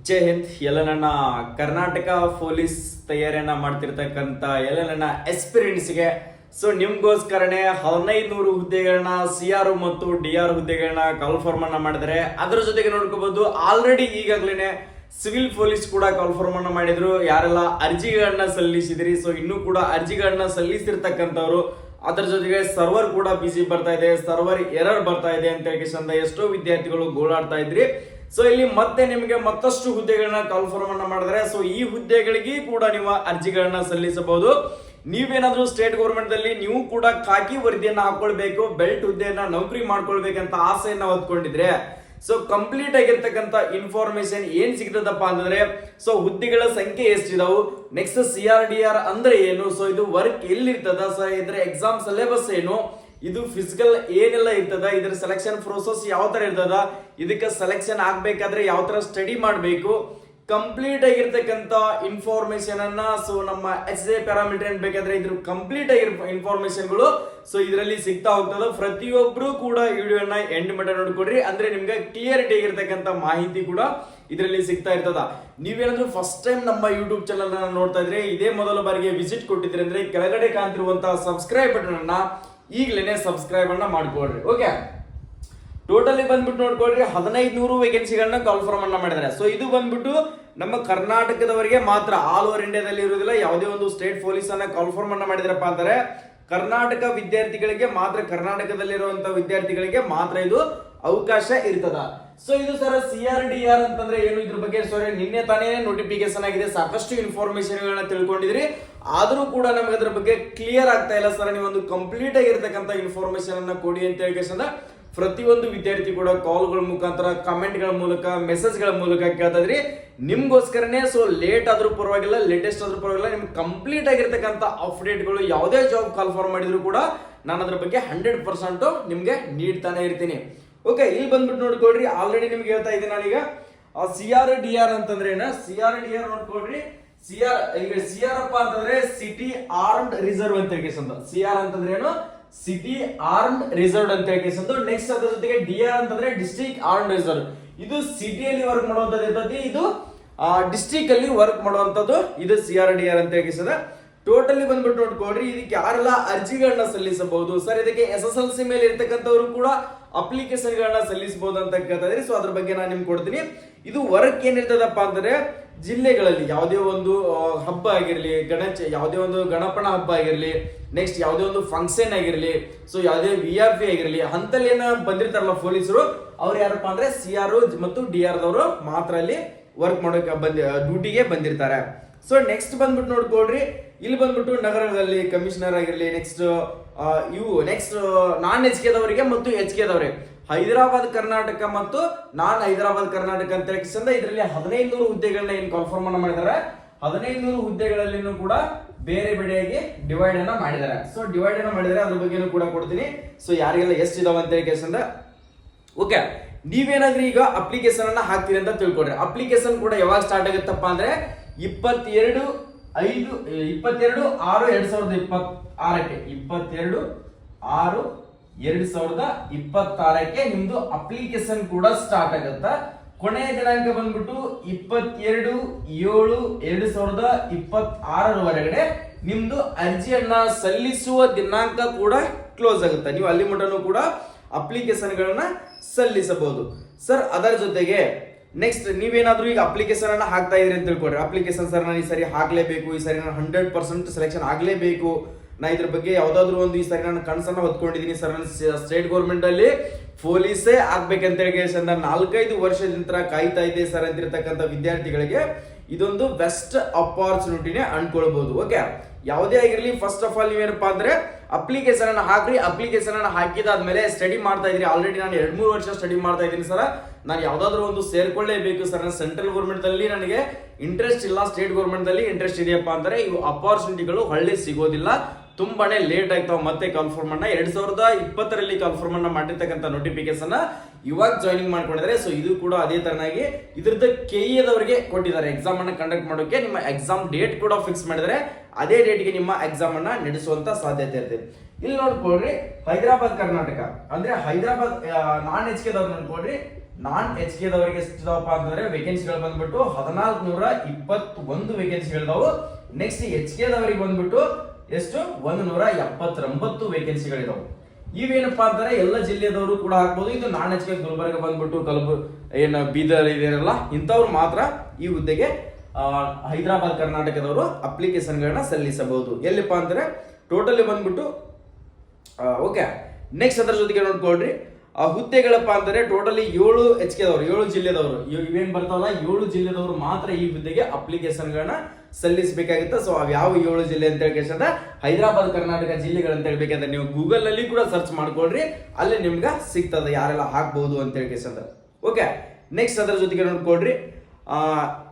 ಜೈ ಹಿಂದ್. ಎಲ್ಲ ನನ್ನ ಕರ್ನಾಟಕ ಪೊಲೀಸ್ ತಯಾರಿಯನ್ನ ಮಾಡ್ತಿರ್ತಕ್ಕಂಥ ಎಲ್ಲ ನನ್ನ ಎಕ್ಸ್ಪೀರಿಯನ್ಸ್ಗೆ ನಿಮ್ಗೋಸ್ಕರನೇ 1500 ಹುದ್ದೆಗಳನ್ನ CR ಮತ್ತು DR ಹುದ್ದೆಗಳನ್ನ ಕಾಲ್ಫಾರ್ಮ್ ಅನ್ನ ಮಾಡಿದರೆ. ಅದರ ಜೊತೆಗೆ ನೋಡ್ಕೋಬಹುದು, ಆಲ್ರೆಡಿ ಈಗಾಗಲೇ ಸಿವಿಲ್ ಪೊಲೀಸ್ ಕೂಡ ಕಾಲ್ಫಾರ್ಮ್ ಅನ್ನ ಮಾಡಿದ್ರು. ಯಾರೆಲ್ಲ ಅರ್ಜಿಗಳನ್ನ ಸಲ್ಲಿಸಿದ್ರಿ, ಇನ್ನೂ ಕೂಡ ಅರ್ಜಿಗಳನ್ನ ಸಲ್ಲಿಸಿರ್ತಕ್ಕಂಥವ್ರು, ಅದರ ಜೊತೆಗೆ ಸರ್ವರ್ ಕೂಡ ಬಿಸಿ ಬರ್ತಾ ಇದೆ, ಸರ್ವರ್ ಎರರ್ ಬರ್ತಾ ಇದೆ ಅಂತ ಹೇಳಿ ಎಷ್ಟೋ ವಿದ್ಯಾರ್ಥಿಗಳು ಗೋಳಾಡ್ತಾ ಇದ್ರಿ. ಇಲ್ಲಿ ಮತ್ತೆ ನಿಮಗೆ ಮತ್ತಷ್ಟು ಹುದ್ದೆಗಳನ್ನ ಕಾಲ್ಫಾರ್ಮ್ ಅನ್ನ ಮಾಡಿದ್ರೆ ಈ ಹುದ್ದೆಗಳಿಗೆ ಕೂಡ ನೀವು ಅರ್ಜಿಗಳನ್ನ ಸಲ್ಲಿಸಬಹುದು. ನೀವೇನಾದ್ರೂ ಸ್ಟೇಟ್ ಗೌರ್ಮೆಂಟ್ ದಲ್ಲಿ ನೀವು ಕೂಡ ಖಾಕಿ ವರದಿಯನ್ನ ಹಾಕೊಳ್ಬೇಕು, ಬೆಲ್ಟ್ ಹುದ್ದೆಯನ್ನ ನೌಕರಿ ಮಾಡ್ಕೊಳ್ಬೇಕಂತ ಆಸೆಯನ್ನ ಹೊತ್ಕೊಂಡಿದ್ರೆ ಕಂಪ್ಲೀಟ್ ಆಗಿರ್ತಕ್ಕಂಥ ಇನ್ಫಾರ್ಮೇಶನ್ ಏನ್ ಸಿಗ್ತದಪ್ಪ ಅಂತಂದ್ರೆ ಹುದ್ದೆಗಳ ಸಂಖ್ಯೆ ಎಷ್ಟಿದಾವು, ನೆಕ್ಸ್ಟ್ CRDR ಅಂದ್ರೆ ಏನು, ಇದು ವರ್ಕ್ ಎಲ್ಲಿರ್ತದ, ಇದ್ರ ಎಕ್ಸಾಮ್ ಸಿಲೆಬಸ್ ಏನು, ಇದು ಫಿಸಿಕಲ್ ಏನೆಲ್ಲ ಇರ್ತದ, ಇದ್ರ ಸೆಲೆಕ್ಷನ್ ಪ್ರೋಸೆಸ್ ಯಾವ ತರ ಇರ್ತದ, ಇದಕ್ಕೆ ಸೆಲೆಕ್ಷನ್ ಆಗ್ಬೇಕಾದ್ರೆ ಯಾವ ತರ ಸ್ಟಡಿ ಮಾಡಬೇಕು, ಕಂಪ್ಲೀಟ್ ಆಗಿರ್ತಕ್ಕಂಥ ಇನ್ಫಾರ್ಮೇಶನ್ ಅನ್ನ ನಮ್ಮ HJ ಪ್ಯಾರಾಮೀಟರ್ ಏನ್ ಬೇಕಾದ್ರೆ ಇದ್ರ ಕಂಪ್ಲೀಟ್ ಆಗಿರೋ ಇನ್ಫಾರ್ಮೇಶನ್ಗಳು ಇದರಲ್ಲಿ ಸಿಗ್ತಾ ಹೋಗ್ತದ. ಪ್ರತಿಯೊಬ್ರು ಕೂಡ ವಿಡಿಯೋನ ಎಂಡ್ ಮಟ್ಟ ನೋಡ್ಕೊಡ್ರಿ, ಅಂದ್ರೆ ನಿಮ್ಗೆ ಕ್ಲಿಯರಿಟಿ ಆಗಿರ್ತಕ್ಕಂಥ ಮಾಹಿತಿ ಕೂಡ ಇದರಲ್ಲಿ ಸಿಗ್ತಾ ಇರ್ತದ. ನೀವೇನಾದ್ರೂ ಫಸ್ಟ್ ಟೈಮ್ ನಮ್ಮ ಯೂಟ್ಯೂಬ್ ಚಾನಲ್ ನೋಡ್ತಾ ಇದ್ರೆ, ಇದೇ ಮೊದಲ ಬಾರಿಗೆ ವಿಸಿಟ್ ಕೊಟ್ಟಿದ್ರಿ ಅಂದ್ರೆ ಕೆಳಗಡೆ ಕಾಣ್ತಿರುವಂತಹ ಸಬ್ಸ್ಕ್ರೈಬ್ ಬಟನ್ ಅನ್ನ ಈಗಲೇ ಸಬ್ಸ್ಕ್ರೈಬ್ ಅನ್ನ ಮಾಡ್ಕೊಳ್ರಿ. ಓಕೆ, ಟೋಟಲಿ ಬಂದ್ಬಿಟ್ಟು ನೋಡ್ಕೊಳ್ರಿ 1500 ವೇಕೆನ್ಸಿಗಳನ್ನ ಕಾಲ್ಫಾರ್ಮ್ ಅನ್ನ ಮಾಡಿದ್ದಾರೆ. ಇದು ಬಂದ್ಬಿಟ್ಟು ನಮ್ಮ ಕರ್ನಾಟಕದವರಿಗೆ ಮಾತ್ರ, ಆಲ್ ಓವರ್ ಇಂಡಿಯಾದಲ್ಲಿ ಇರುವುದಿಲ್ಲ. ಯಾವುದೇ ಒಂದು ಸ್ಟೇಟ್ ಪೊಲೀಸ್ ಅನ್ನ ಕಾಲ್ಫಾರ್ಮ್ ಅನ್ನ ಮಾಡಿದ್ರಪ್ಪ ಅಂದರೆ ಕರ್ನಾಟಕ ವಿದ್ಯಾರ್ಥಿಗಳಿಗೆ ಮಾತ್ರ, ಕರ್ನಾಟಕದಲ್ಲಿರುವಂತಹ ವಿದ್ಯಾರ್ಥಿಗಳಿಗೆ ಮಾತ್ರ ಇದು ಅವಕಾಶ ಇರ್ತದ. ಇದು ಸರ್ CRDR ಅಂತಂದ್ರೆ ಏನು, ಇದ್ರ ಬಗ್ಗೆ ನಿನ್ನೆ ತಾನೇ ನೋಟಿಫಿಕೇಶನ್ ಆಗಿದೆ, ಸಾಕಷ್ಟು ಇನ್ಫಾರ್ಮೇಶನ್ ಗಳನ್ನ ತಿಳ್ಕೊಂಡಿದ್ರಿ. ಆದ್ರೂ ಕೂಡ ನಮಗೆ ಅದ್ರ ಬಗ್ಗೆ ಕ್ಲಿಯರ್ ಆಗ್ತಾ ಇಲ್ಲ ಸರ್, ನೀವೊಂದು ಕಂಪ್ಲೀಟ್ ಆಗಿರ್ತಕ್ಕಂಥ ಇನ್ಫಾರ್ಮೇಶನ್ ಅನ್ನ ಕೊಡಿ ಅಂತ ಹೇಳಿ ಪ್ರತಿಯೊಂದು ವಿದ್ಯಾರ್ಥಿ ಕೂಡ ಕಾಲ್ಗಳ ಮುಖಾಂತರ, ಕಮೆಂಟ್ ಗಳ ಮೂಲಕ, ಮೆಸೇಜ್ ಗಳ ಮೂಲಕ ಕೇಳ್ತಾ ಇದ್ರಿ. ನಿಮ್ಗೋಸ್ಕರನೇ ಲೇಟ್ ಆದ್ರೂ ಪರವಾಗಿಲ್ಲ, ಲೇಟೆಸ್ಟ್ ಆದ್ರೂ ಪರವಾಗಿಲ್ಲ, ನಿಮ್ಗೆ ಕಂಪ್ಲೀಟ್ ಆಗಿರ್ತಕ್ಕಂಥ ಅಪ್ಡೇಟ್ಗಳು ಯಾವುದೇ ಜಾಬ್ ಕಾಲ್ಫಾರ್ಮ್ ಮಾಡಿದ್ರು ಕೂಡ ನಾನು ಅದ್ರ ಬಗ್ಗೆ 100% ನಿಮ್ಗೆ ನೀಡ್ತಾನೆ ಇರ್ತೀನಿ. ಓಕೆ, ಇಲ್ಲಿ ಬಂದ್ಬಿಟ್ಟು ನೋಡ್ಕೊಳ್ರಿ, ಆಲ್ರೆಡಿ ನಿಮ್ಗೆ ಹೇಳ್ತಾ ಇದ್ದೀನಿ ನಾನೀಗ. CRDR ಅಂತಂದ್ರೆ ಏನ, CRDR ನೋಡ್ಕೊಳ್ರಿ. CR ಅಪ್ಪ ಅಂತಂದ್ರೆ ಸಿಟಿ ಆರ್ಮ್ಡ್ ರಿಸರ್ವ್ ಅಂತ ಹೇಳಿ, CR ಅಂತಂದ್ರೆ ಏನು, ಸಿಟಿ ಆರ್ಮ್ಡ್ ರಿಸರ್ವ್ ಅಂತ ಹೇಳಿ. ನೆಕ್ಸ್ಟ್ ಅದ್ರ ಜೊತೆಗೆ DR ಅಂತಂದ್ರೆ ಡಿಸ್ಟ್ರಿಕ್ಟ್ ಆರ್ಮ್ಡ್ ರಿಸರ್ವ್. ಇದು ಸಿಟಿಯಲ್ಲಿ ವರ್ಕ್ ಮಾಡುವಂತದ್ದು ಇರ್ತದೆ, ಇದು ಡಿಸ್ಟ್ರಿಕ್ಟ್ ಅಲ್ಲಿ ವರ್ಕ್ ಮಾಡುವಂತದ್ದು, ಇದು CRDR ಅಂತ ಹೇಳಿ. ಟೋಟಲಿ ಬಂದ್ಬಿಟ್ಟು ನೋಡ್ಕೊಳ್ರಿ, ಇದಕ್ಕೆ ಯಾರೆಲ್ಲ ಅರ್ಜಿಗಳನ್ನ ಸಲ್ಲಿಸಬಹುದು ಸರ್, ಇದಕ್ಕೆ SSLC ಮೇಲೆ ಇರ್ತಕ್ಕಂಥವ್ರು ಕೂಡ ಅಪ್ಲಿಕೇಶನ್ ಗಳನ್ನ ಸಲ್ಲಿಸಬಹುದು ಅಂತ ಕೇಳ್ತಾ ಇದ್ರಿ. ಅದ್ರ ಬಗ್ಗೆ ನಾನು ನಿಮ್ಗೆ ಕೊಡ್ತೀನಿ. ಇದು ವರ್ಕ್ ಏನಿರ್ತದಪ್ಪ ಅಂದ್ರೆ ಜಿಲ್ಲೆಗಳಲ್ಲಿ ಯಾವುದೇ ಒಂದು ಹಬ್ಬ ಆಗಿರ್ಲಿ, ಯಾವುದೇ ಒಂದು ಗಣಪನ ಹಬ್ಬ ಆಗಿರ್ಲಿ, ನೆಕ್ಸ್ಟ್ ಯಾವುದೇ ಒಂದು ಫಂಕ್ಷನ್ ಆಗಿರ್ಲಿ, ಯಾವುದೇ VIP ಆಗಿರ್ಲಿ, ಅಂತಲ್ಲಿ ಏನ ಬಂದಿರ್ತಾರಲ್ಲ ಪೊಲೀಸರು, ಅವ್ರು ಯಾರಪ್ಪ ಅಂದ್ರೆ CR ಮತ್ತು DR ದವರು ಮಾತ್ರ ಅಲ್ಲಿ ವರ್ಕ್ ಮಾಡೋಕೆ ಡ್ಯೂಟಿಗೆ ಬಂದಿರ್ತಾರೆ. ನೆಕ್ಸ್ಟ್ ಬಂದ್ಬಿಟ್ಟು ನೋಡ್ಕೊಳ್ರಿ, ಇಲ್ಲಿ ಬಂದ್ಬಿಟ್ಟು ನಗರಗಳಲ್ಲಿ ಕಮಿಷನರ್ ಆಗಿರ್ಲಿ, ನೆಕ್ಸ್ಟ್ ನಾನ್ HK ದವರಿಗೆ ಮತ್ತು HK ದವರಿಗೆ, ಹೈದರಾಬಾದ್ ಕರ್ನಾಟಕ ಮತ್ತು ನಾನ್ ಹೈದರಾಬಾದ್ ಕರ್ನಾಟಕ ಅಂತ ಹೇಳಿ ಇದರಲ್ಲಿ 1500 ಹುದ್ದೆಗಳನ್ನ ಏನ್ ಕಾಲ್ಫಾರ್ಮ್ ಅನ್ನ ಮಾಡಿದ್ದಾರೆ. 1500 ಹುದ್ದೆಗಳಲ್ಲಿ ಕೂಡ ಬೇರೆ ಬೇರೆಯಾಗಿ ಡಿವೈಡ್ ಅನ್ನ ಮಾಡಿದ್ದಾರೆ. ಡಿವೈಡ್ ಅನ್ನ ಮಾಡಿದರೆ ಅದ್ರ ಬಗ್ಗೆನೂ ಕೂಡ ಕೊಡ್ತೀನಿ. ಯಾರಿಗೆಲ್ಲ ಎಷ್ಟು ಇದಾವ ಅಂತ ಹೇಳಿ. ಓಕೆ, ನೀವೇನಾದ್ರೂ ಈಗ ಅಪ್ಲಿಕೇಶನ್ ಅನ್ನ ಹಾಕ್ತೀರಿ ಅಂತ ತಿಳ್ಕೊಡ್ರಿ. ಅಪ್ಲಿಕೇಶನ್ ಕೂಡ ಯಾವಾಗ ಸ್ಟಾರ್ಟ್ ಆಗುತ್ತಪ್ಪ ಅಂದ್ರೆ 22/6/2026ಕ್ಕೆ ನಿಮ್ದು ಅಪ್ಲಿಕೇಶನ್ ಕೂಡ ಸ್ಟಾರ್ಟ್ ಆಗುತ್ತಾ. ಕೊನೆಯ ದಿನಾಂಕ ಬಂದ್ಬಿಟ್ಟು 22/7/2026 ನಿಮ್ದು ಅರ್ಜಿಯನ್ನ ಸಲ್ಲಿಸುವ ದಿನಾಂಕ ಕೂಡ ಕ್ಲೋಸ್ ಆಗುತ್ತೆ. ನೀವು ಅಲ್ಲಿ ಮಟನೂ ಕೂಡ ಅಪ್ಲಿಕೇಶನ್ ಗಳನ್ನ ಸಲ್ಲಿಸಬಹುದು ಸರ್. ಅದರ ಜೊತೆಗೆ ನೆಕ್ಸ್ಟ್ ನೀವೇನಾದ್ರೂ ಈಗ ಅಪ್ಲಿಕೇಶನ್ ಅನ್ನ ಹಾಕ್ತಾ ಇದ್ರಿ ಅಂತ ತಿಳ್ಕೊಡ್ರಿ. ಅಪ್ಲಿಕೇಶನ್ ಸರ್ ನಾನು ಈ ಸರಿ ಹಾಕ್ಲೇಬೇಕು, ಈ ಸರಿ ನಾನು 100% ಸೆಲೆಕ್ಷನ್ ಆಗ್ಲೇಬೇಕು, ನಾ ಇದ್ರ ಬಗ್ಗೆ ಯಾವ್ದಾದ್ರು ಒಂದು ಈ ಸರಿ ನಾನು ಕನಸನ್ನ ಹೊತ್ಕೊಂಡಿದೀನಿ ಸರ್, ನಾನು ಸ್ಟೇಟ್ ಗೌರ್ಮೆಂಟ್ ಅಲ್ಲಿ ಪೊಲೀಸೇ ಆಗ್ಬೇಕಂತ ಹೇಳಿ 4-5 ವರ್ಷದಿಂದ ಕಾಯ್ತಾ ಇದೆ ಸರ್ ಅಂತಿರ್ತಕ್ಕಂಥ ವಿದ್ಯಾರ್ಥಿಗಳಿಗೆ ಇದೊಂದು ಬೆಸ್ಟ್ ಅಪಾರ್ಚುನಿಟಿನೇ ಅನ್ಕೊಳ್ಬಹುದು. ಓಕೆ, ಯಾವುದೇ ಆಗಿರ್ಲಿ, ಫಸ್ಟ್ ಆಫ್ ಆಲ್ ನೀವೇನಪ್ಪಾ ಅಂದ್ರೆ ಅಪ್ಲಿಕೇಶನ್ ಅನ್ನ ಹಾಕ್ರಿ. ಅಪ್ಲಿಕೇಶನ್ ಅನ್ನ ಹಾಕಿದಾದ್ಮೇಲೆ ಸ್ಟಡಿ ಮಾಡ್ತಾ ಇದ್ರಿ, ಆಲ್ರೆಡಿ ನಾನು 2-3 ವರ್ಷ ಸ್ಟಡಿ ಮಾಡ್ತಾ ಇದ್ದೀನಿ ಸರ್, ನಾನು ಯಾವ್ದಾದ್ರು ಒಂದು ಸೇರ್ಕೊಳ್ಳೇಬೇಕು ಸರ್, ನಾನು ಸೆಂಟ್ರಲ್ ಗೌರ್ಮೆಂಟ್ ಅಲ್ಲಿ ನನಗೆ ಇಂಟ್ರೆಸ್ಟ್ ಇಲ್ಲ, ಸ್ಟೇಟ್ ಗೌರ್ಮೆಂಟ್ ಅಲ್ಲಿ ಇಂಟ್ರೆಸ್ಟ್ ಇದೆಯಪ್ಪ ಅಂದ್ರೆ ಇವು ಅಪಾರ್ಚುನಿಟಿಗಳು ಹಳ್ಳಿ ಸಿಗೋದಿಲ್ಲ, ತುಂಬಾನೇ ಲೇಟ್ ಆಗ್ತಾವ. ಮತ್ತೆ ಕಾಲ್ಫಾರ್ಮ್ ಅನ್ನ 2020ರಲ್ಲಿ ಕಾಲ್ಫಾರ್ಮ್ ಅನ್ನ ಮಾಡಿರ್ತಕ್ಕಂಥ ನೋಟಿಫಿಕೇಶನ್ ಇವಾಗ ಜಾಯ್ನಿಂಗ್ ಮಾಡ್ಕೊಂಡಿದ್ದಾರೆ. ಇದು ಕೂಡ ಅದೇ ತರನಾಗಿ ಇದ್ರದ್ದು KE ದವರಿಗೆ ಕೊಟ್ಟಿದ್ದಾರೆ ಎಕ್ಸಾಮ್ ಅನ್ನ ಕಂಡಕ್ಟ್ ಮಾಡೋಕೆ. ನಿಮ್ಮ ಎಕ್ಸಾಮ್ ಡೇಟ್ ಕೂಡ ಫಿಕ್ಸ್ ಮಾಡಿದರೆ ಅದೇ ಡೇಟ್ಗೆ ನಿಮ್ಮ ಎಕ್ಸಾಮ್ ಅನ್ನ ನಡೆಸುವಂತ ಸಾಧ್ಯತೆ ಇರ್ತದೆ. ಇಲ್ಲಿ ನೋಡ್ಕೊಳ್ರಿ, ಹೈದರಾಬಾದ್ ಕರ್ನಾಟಕ ಅಂದ್ರೆ ಹೈದರಾಬಾದ್ ನಾನ್ HK ದವ್ರು ನೋಡ್ಕೊಳ್ರಿ, ನಾನ್ ಎಚ್ ಕೆ ದವರಿಗೆ ಎಷ್ಟಿದಾವಪ್ಪ ಅಂತಂದ್ರೆ ವೇಕೆನ್ಸಿಗಳು ಬಂದ್ಬಿಟ್ಟು 1421 ವೇಕೆನ್ಸಿಗಳಿದಾವು. ನೆಕ್ಸ್ಟ್ ಎಚ್ ಕೆ ದವರಿಗೆ ಬಂದ್ಬಿಟ್ಟು ಎಷ್ಟು 179 ವೇಕೆನ್ಸಿಗಳಿದಾವು. ಇವೇನಪ್ಪಾ ಅಂತಾರೆ ಎಲ್ಲ ಜಿಲ್ಲೆದವರು ಕೂಡ ಹಾಕ್ಬೋದು. ಇದು ನಾನ್ ಎಚ್ ಕೆ ಗುಲ್ಬರ್ಗ ಬಂದ್ಬಿಟ್ಟು ಏನ್ ಬೀದರ್ ಇದೆಯಲ್ಲ ಇಂಥವ್ರು ಮಾತ್ರ ಈ ಹುದ್ದೆಗೆ ಹೈದರಾಬಾದ್ ಕರ್ನಾಟಕದವರು ಅಪ್ಲಿಕೇಶನ್ ಗಳನ್ನ ಸಲ್ಲಿಸಬಹುದು. ಎಲ್ಲಿಪ್ಪ ಅಂದ್ರೆ ಟೋಟಲಿ ಬಂದ್ಬಿಟ್ಟು ಓಕೆ. ನೆಕ್ಸ್ಟ್ ಅದರ ಜೊತೆಗೆ ನೋಡ್ಕೊಳ್ರಿ ಹುದ್ದೆಗಳಪ್ಪ ಅಂದರೆ ಟೋಟಲಿ 7 ಎಚ್ ಕೆ ದವರು 7 ಜಿಲ್ಲೆದವರು ಇವೇನ್ ಬರ್ತಾವಲ್ಲ 7 ಜಿಲ್ಲೆದವರು ಮಾತ್ರ ಈ ಹುದ್ದೆಗೆ ಅಪ್ಲಿಕೇಶನ್ ಗಳನ್ನ ಸಲ್ಲಿಸಬೇಕಾಗುತ್ತೆ. ಸೊ ಅವ್ ಯಾವ 7 ಜಿಲ್ಲೆ ಅಂತ ಹೇಳಿ ಹೈದರಾಬಾದ್ ಕರ್ನಾಟಕ ಜಿಲ್ಲೆಗಳಂತ ಹೇಳ್ಬೇಕಂದ್ರೆ ನೀವು ಗೂಗಲ್ ನಲ್ಲಿ ಕೂಡ ಸರ್ಚ್ ಮಾಡ್ಕೊಳ್ರಿ, ಅಲ್ಲಿ ನಿಮ್ಗೆ ಸಿಗ್ತದೆ ಯಾರೆಲ್ಲ ಹಾಕ್ಬಹುದು ಅಂತ ಹೇಳಿ. ಓಕೆ. ನೆಕ್ಸ್ಟ್ ಅದರ ಜೊತೆಗೆ ನೋಡ್ಕೊಳ್ರಿ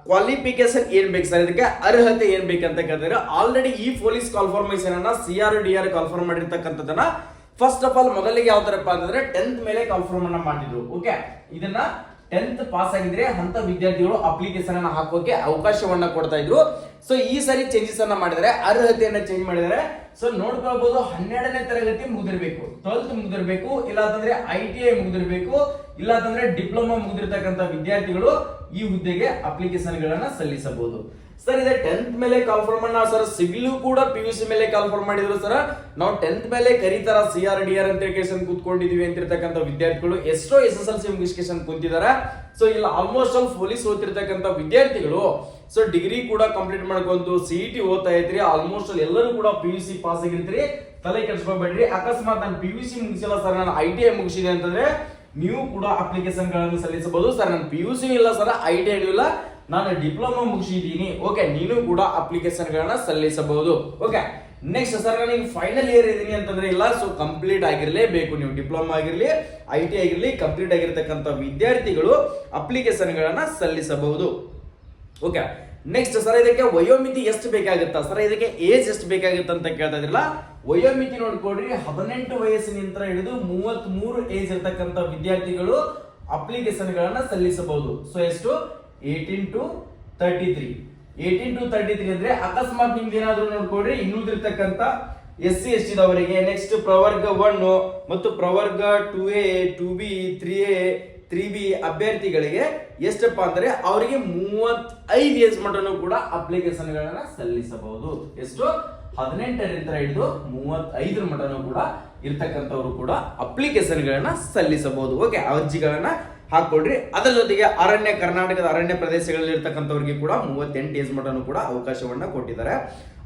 ಕ್ವಾಲಿಫಿಕೇಶನ್ ಏನ್ ಬೇಕು ಸರ್, ಇದಕ್ಕೆ ಅರ್ಹತೆ ಏನ್ ಬೇಕಂತ ಕೇಳಿದ್ರೆ ಆಲ್ರೆಡಿ ಈ ಪೊಲೀಸ್ ಕಾನ್ಫರ್ಮೇಶನ್ ಅನ್ನ CR/DR ಕಾನ್ಫರ್ಮ್ ಮಾಡಿರ್ತಕ್ಕಂಥದ್ದನ್ನ ಫಸ್ಟ್ ಆಫ್ ಆಲ್ ಮೊದಲಿಗೆ ಯಾವ ತರಪ್ಪ ಅಂತಂದ್ರೆ 10th ಮೇಲೆ ಕಾನ್ಫರ್ಮ್ ಅನ್ನ ಮಾಡಿದ್ರು. ಓಕೆ, ಇದನ್ನ 10th ಪಾಸ್ ಆಗಿದ್ರೆ ಅಂತ ವಿದ್ಯಾರ್ಥಿಗಳು ಅಪ್ಲಿಕೇಶನ್ ಅನ್ನ ಹಾಕೋಕೆ ಅವಕಾಶವನ್ನ ಕೊಡ್ತಾ ಇದ್ರು. ಸೊ ಈ ಸಾರಿ ಚೇಂಜಸ್ ಅನ್ನ ಮಾಡಿದರೆ ಅರ್ಹತೆಯನ್ನ ಚೇಂಜ್ ಮಾಡಿದರೆ. ಸೊ ನೋಡ್ಕೊಳ್ಬಹುದು 12ನೇ ತರಗತಿ ಮುಗಿದಿರ್ಬೇಕು, 12th ಮುಗಿದಿರ್ಬೇಕು, ಇಲ್ಲ ಅಂತಂದ್ರೆ ITI ಮುಗಿದಿರ್ಬೇಕು, ಇಲ್ಲ ಅಂತಂದ್ರೆ ಡಿಪ್ಲೊಮಾ ಮುಗಿದಿರ್ತಕ್ಕಂಥ ವಿದ್ಯಾರ್ಥಿಗಳು ಈ ಹುದ್ದೆಗೆ ಅಪ್ಲಿಕೇಶನ್ ಗಳನ್ನ ಸಲ್ಲಿಸಬಹುದು. ಸರ್ ಇದೆ 10th ಮೇಲೆ ಕಾನ್ಫರ್ಮ್ ಅನ್ನ ಸರ್ ಸಿಗ್ಲು ಕೂಡ PUC ಮೇಲೆ ಕಾನ್ಫರ್ಮ್ ಮಾಡಿದ್ರು ಸರ್. ನಾವು 10th ಮೇಲೆ ಕರೀತಾರ CR/DR ಅಂತ ಹೇಳಿ ಕೂತ್ಕೊಂಡಿದೀವಿ ಅಂತಿರ್ತಕ್ಕಂಥ ವಿದ್ಯಾರ್ಥಿಗಳು ಎಷ್ಟೋ SSLC ಮುಗಿಸ್ಕೇಶನ್ ಕುಂತಿದಾರ. ಸೊ ಇಲ್ಲ ಆಲ್ಮೋಸ್ಟ್ ಆಲ್ ಪೊಲೀಸ್ ಓದ್ತಿರ್ತಕ್ಕಂಥ ವಿದ್ಯಾರ್ಥಿಗಳು ಸೊ ಡಿಗ್ರಿ ಕೂಡ ಕಂಪ್ಲೀಟ್ ಮಾಡ್ಕೊಂತು CET ಓದ್ತಾ ಇದ್ರಿ. ಆಲ್ಮೋಸ್ಟ್ ಆಲ್ ಎಲ್ಲರೂ ಕೂಡ PUC ಪಾಸ್ ಆಗಿರ್ತೀರಿ, ತಲೆ ಕೆಡಿಸ್ಕೊಬೇಡ್ರಿ. ಅಕಸ್ಮಾತ್ ನಾನು PUC ಮುಗಿಸಿಲ್ಲ ಸರ್, ನಾನು ITI ಮುಗಿಸಿದೆ ಅಂತಂದ್ರೆ ನೀವು ಕೂಡ ಅಪ್ಲಿಕೇಶನ್ ಗಳನ್ನು ಸಲ್ಲಿಸಬಹುದು. ಸರ್ ನಾನು PUC ಇಲ್ಲ ಸರ್, ITI ಇಲ್ಲ, ನಾನು ಡಿಪ್ಲೊಮಾ ಮುಗಿಸಿದ್ದೀನಿ, ಓಕೆ, ನೀನು ಕೂಡ ಅಪ್ಲಿಕೇಶನ್ ಗಳನ್ನ ಸಲ್ಲಿಸಬಹುದು. ಓಕೆ. ನೆಕ್ಸ್ಟ್ ಸರ್ ನನಗೆ ಫೈನಲ್ ಇಯರ್ ಇದೀನಿ ಅಂತಂದ್ರೆ ಇಲ್ಲ, ಸೊ ಕಂಪ್ಲೀಟ್ ಆಗಿರ್ಲೇಬೇಕು. ನೀವು ಡಿಪ್ಲೊಮಾ ಆಗಿರ್ಲಿ ITI ಆಗಿರ್ಲಿ ಕಂಪ್ಲೀಟ್ ಆಗಿರ್ತಕ್ಕಂಥ ವಿದ್ಯಾರ್ಥಿಗಳು ಅಪ್ಲಿಕೇಶನ್ ಗಳನ್ನ ಸಲ್ಲಿಸಬಹುದು. ಓಕೆ. ನೆಕ್ಸ್ಟ್ ಸರ್ ಇದಕ್ಕೆ ವಯೋಮಿತಿ ಎಷ್ಟು ಬೇಕಾಗುತ್ತಾ ಸರ್, ಇದಕ್ಕೆ ಏಜ್ ಎಷ್ಟು ಬೇಕಾಗುತ್ತೆ ಅಂತ ಕೇಳ್ತಾ ಇದ್ರಲ್ಲ, ವಯೋಮಿತಿ ನೋಡ್ಕೊಡ್ರಿ 18 ವಯಸ್ಸಿನಿಂದ ಹಿಡಿದು 33 ಏಜ್ ಇರ್ತಕ್ಕಂಥ ವಿದ್ಯಾರ್ಥಿಗಳು ಅಪ್ಲಿಕೇಶನ್ ಗಳನ್ನ ಸಲ್ಲಿಸಬಹುದು. ಸೊ ಎಷ್ಟು 18 to 33 ಅಂದ್ರೆ ಅಕಸ್ಮಾತ್ ನಿಮ್ದು ಏನಾದ್ರು ನೋಡ್ಕೊಡ್ರಿ ಇನ್ನುಳಿದಿರ್ತಕ್ಕಂಥ SC ST ದವರಿಗೆ ನೆಕ್ಸ್ಟ್ ಪ್ರವರ್ಗ 1 ಮತ್ತು ಪ್ರವರ್ಗ 2A 2B 3A 3B ಅಭ್ಯರ್ಥಿಗಳಿಗೆ ಎಷ್ಟಪ್ಪ ಅಂದ್ರೆ ಅವರಿಗೆ 35 ಏಜ್ ಮಟನು ಕೂಡ ಅಪ್ಲಿಕೇಶನ್ ಗಳನ್ನ ಸಲ್ಲಿಸಬಹುದು. ಎಷ್ಟು 18ರಿಂದ ಹಿಡಿದು 35 ಮಟನು ಕೂಡ ಇರ್ತಕ್ಕಂಥವ್ರು ಕೂಡ ಅಪ್ಲಿಕೇಶನ್ ಗಳನ್ನ ಸಲ್ಲಿಸಬಹುದು. ಓಕೆ, ಅರ್ಜಿಗಳನ್ನ ಹಾಕೊಡ್ರಿ. ಅದರ ಜೊತೆಗೆ ಕರ್ನಾಟಕದ ಅರಣ್ಯ ಪ್ರದೇಶಗಳಲ್ಲಿ ಇರ್ತಕ್ಕಂಥವ್ರಿಗೆ ಕೂಡ 38 ಏಜ್ ಮಟನು ಕೂಡ ಅವಕಾಶವನ್ನ ಕೊಟ್ಟಿದ್ದಾರೆ.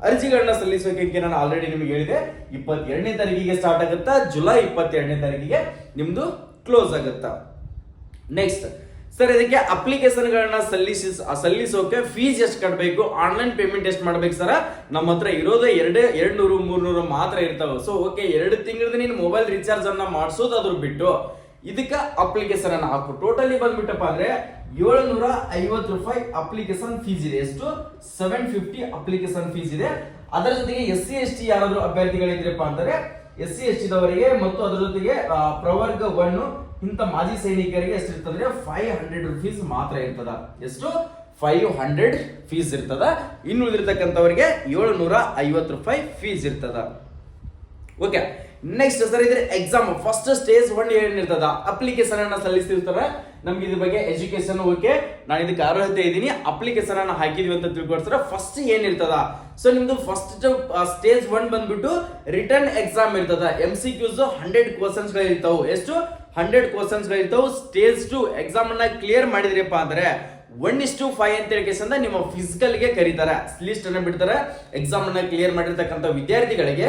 ಅರ್ಜಿಗಳನ್ನ ಸಲ್ಲಿಸೋಕೆ ನಾನು ಆಲ್ರೆಡಿ ನಿಮಗೆ ಹೇಳಿದೆ 22ನೇ ತಾರೀಕಿಗೆ ಸ್ಟಾರ್ಟ್ ಆಗುತ್ತಾ, ಜುಲೈ 22ನೇ ತಾರೀಕಿಗೆ ನಿಮ್ದು ಕ್ಲೋಸ್ ಆಗುತ್ತಾ. ನೆಕ್ಸ್ಟ್ ಸರ್ ಇದಕ್ಕೆ ಅಪ್ಲಿಕೇಶನ್ ಗಳನ್ನ ಸಲ್ಲಿಸೋಕೆ ಫೀಸ್ ಎಷ್ಟು ಕಟ್ಟಬೇಕು, ಆನ್ಲೈನ್ ಪೇಮೆಂಟ್ ಎಷ್ಟು ಮಾಡ್ಬೇಕು ಸರ್, ನಮ್ಮ ಹತ್ರ ಇರೋದೇ 200-300 ಮಾತ್ರ ಇರ್ತಾವ. ಸೊ ಓಕೆ, 2 ತಿಂಗಳದ ನೀನು ಮೊಬೈಲ್ ರೀಚಾರ್ಜ್ ಅನ್ನ ಮಾಡಿಸೋದಾದ್ರು ಬಿಟ್ಟು ಇದಕ್ಕೆ ಅಪ್ಲಿಕೇಶನ್ ಅನ್ನ ಹಾಕು. ಟೋಟಲಿ ಬಂದ್ಬಿಟ್ಟಪ್ಪ ಅಂದ್ರೆ 750 ರೂಪಾಯಿ ಅಪ್ಲಿಕೇಶನ್ ಫೀಸ್ ಇದೆ. ಎಷ್ಟು 750 ಅಪ್ಲಿಕೇಶನ್ ಫೀಸ್ ಇದೆ. ಅದರ ಜೊತೆಗೆ SC ST ಯಾರಾದ್ರೂ ಅಭ್ಯರ್ಥಿಗಳಿದ್ರಪ್ಪ ಅಂದ್ರೆ SC ST ದವರಿಗೆ ಮತ್ತು ಅದರ ಜೊತೆಗೆ ಪ್ರವರ್ಗ 1 ಇಂತ ಮಾಜಿ ಸೈನಿಕರಿಗೆ ಎಷ್ಟು ಇರ್ತದ್ರೆ 500 ರುಪೀಸ್ ಮಾತ್ರ ಇರ್ತದ. ಎಷ್ಟು 500 ಫೀಸ್ ಇರ್ತದ. ಇನ್ನು ಉಳಿದಿರ್ತಕ್ಕಂಥವರಿಗೆ 750 ರೂಪಾಯಿ ಫೀಸ್ ಇರ್ತದ. ಓಕೆ. ನೆಕ್ಸ್ಟ್ ಸರ್ ಇದ್ರ ಎಕ್ಸಾಮ್ ಫಸ್ಟ್ ಸ್ಟೇಜ್ 1 ಏನಿರ್ತದ ಅಪ್ಲಿಕೇಶನ್ ಅನ್ನ ಸಲ್ಲಿಸ್ತಿರ್ತಾರೆ. ನಮ್ಗೆ ಇದ್ರ ಬಗ್ಗೆ ಎಜುಕೇಶನ್ ಓಕೆ, ನಾನು ಇದಕ್ಕೆ ಅರ್ಹತೆ ಇದೀನಿ, ಅಪ್ಲಿಕೇಶನ್ ಅನ್ನ ಹಾಕಿದೀವಿ ಅಂತ ತಿಳ್ಕೊಡ್ತಾರೆ. ಫಸ್ಟ್ ಏನಿರ್ತದ, ಸೊ ನಿಮ್ದು ಫಸ್ಟ್ ಸ್ಟೇಜ್ 1 ಬಂದ್ಬಿಟ್ಟು ರಿಟರ್ನ್ ಎಕ್ಸಾಮ್ ಇರ್ತದ. MCQs 100 ಕ್ವಶನ್ಸ್ ಗಳು ಇರ್ತಾವು. ಎಷ್ಟು 100 ಕ್ವಶನ್ಸ್ ಗಳು ಇರ್ತಾವು. ಸ್ಟೇಜ್ 2 ಎಕ್ಸಾಮ್ ಅನ್ನ ಕ್ಲಿಯರ್ ಮಾಡಿದ್ರಪ್ಪ ಅಂದ್ರೆ 1:5 ಅಂತ ಹೇಳಿ ನಿಮ್ಮ ಫಿಸಿಕಲ್ ಗೆ ಕರೀತಾರೆ, ಲಿಸ್ಟ್ ಅನ್ನ ಬಿಡ್ತಾರೆ. ಎಕ್ಸಾಮ್ ಅನ್ನ ಕ್ಲಿಯರ್ ಮಾಡಿರ್ತಕ್ಕಂಥ ವಿದ್ಯಾರ್ಥಿಗಳಿಗೆ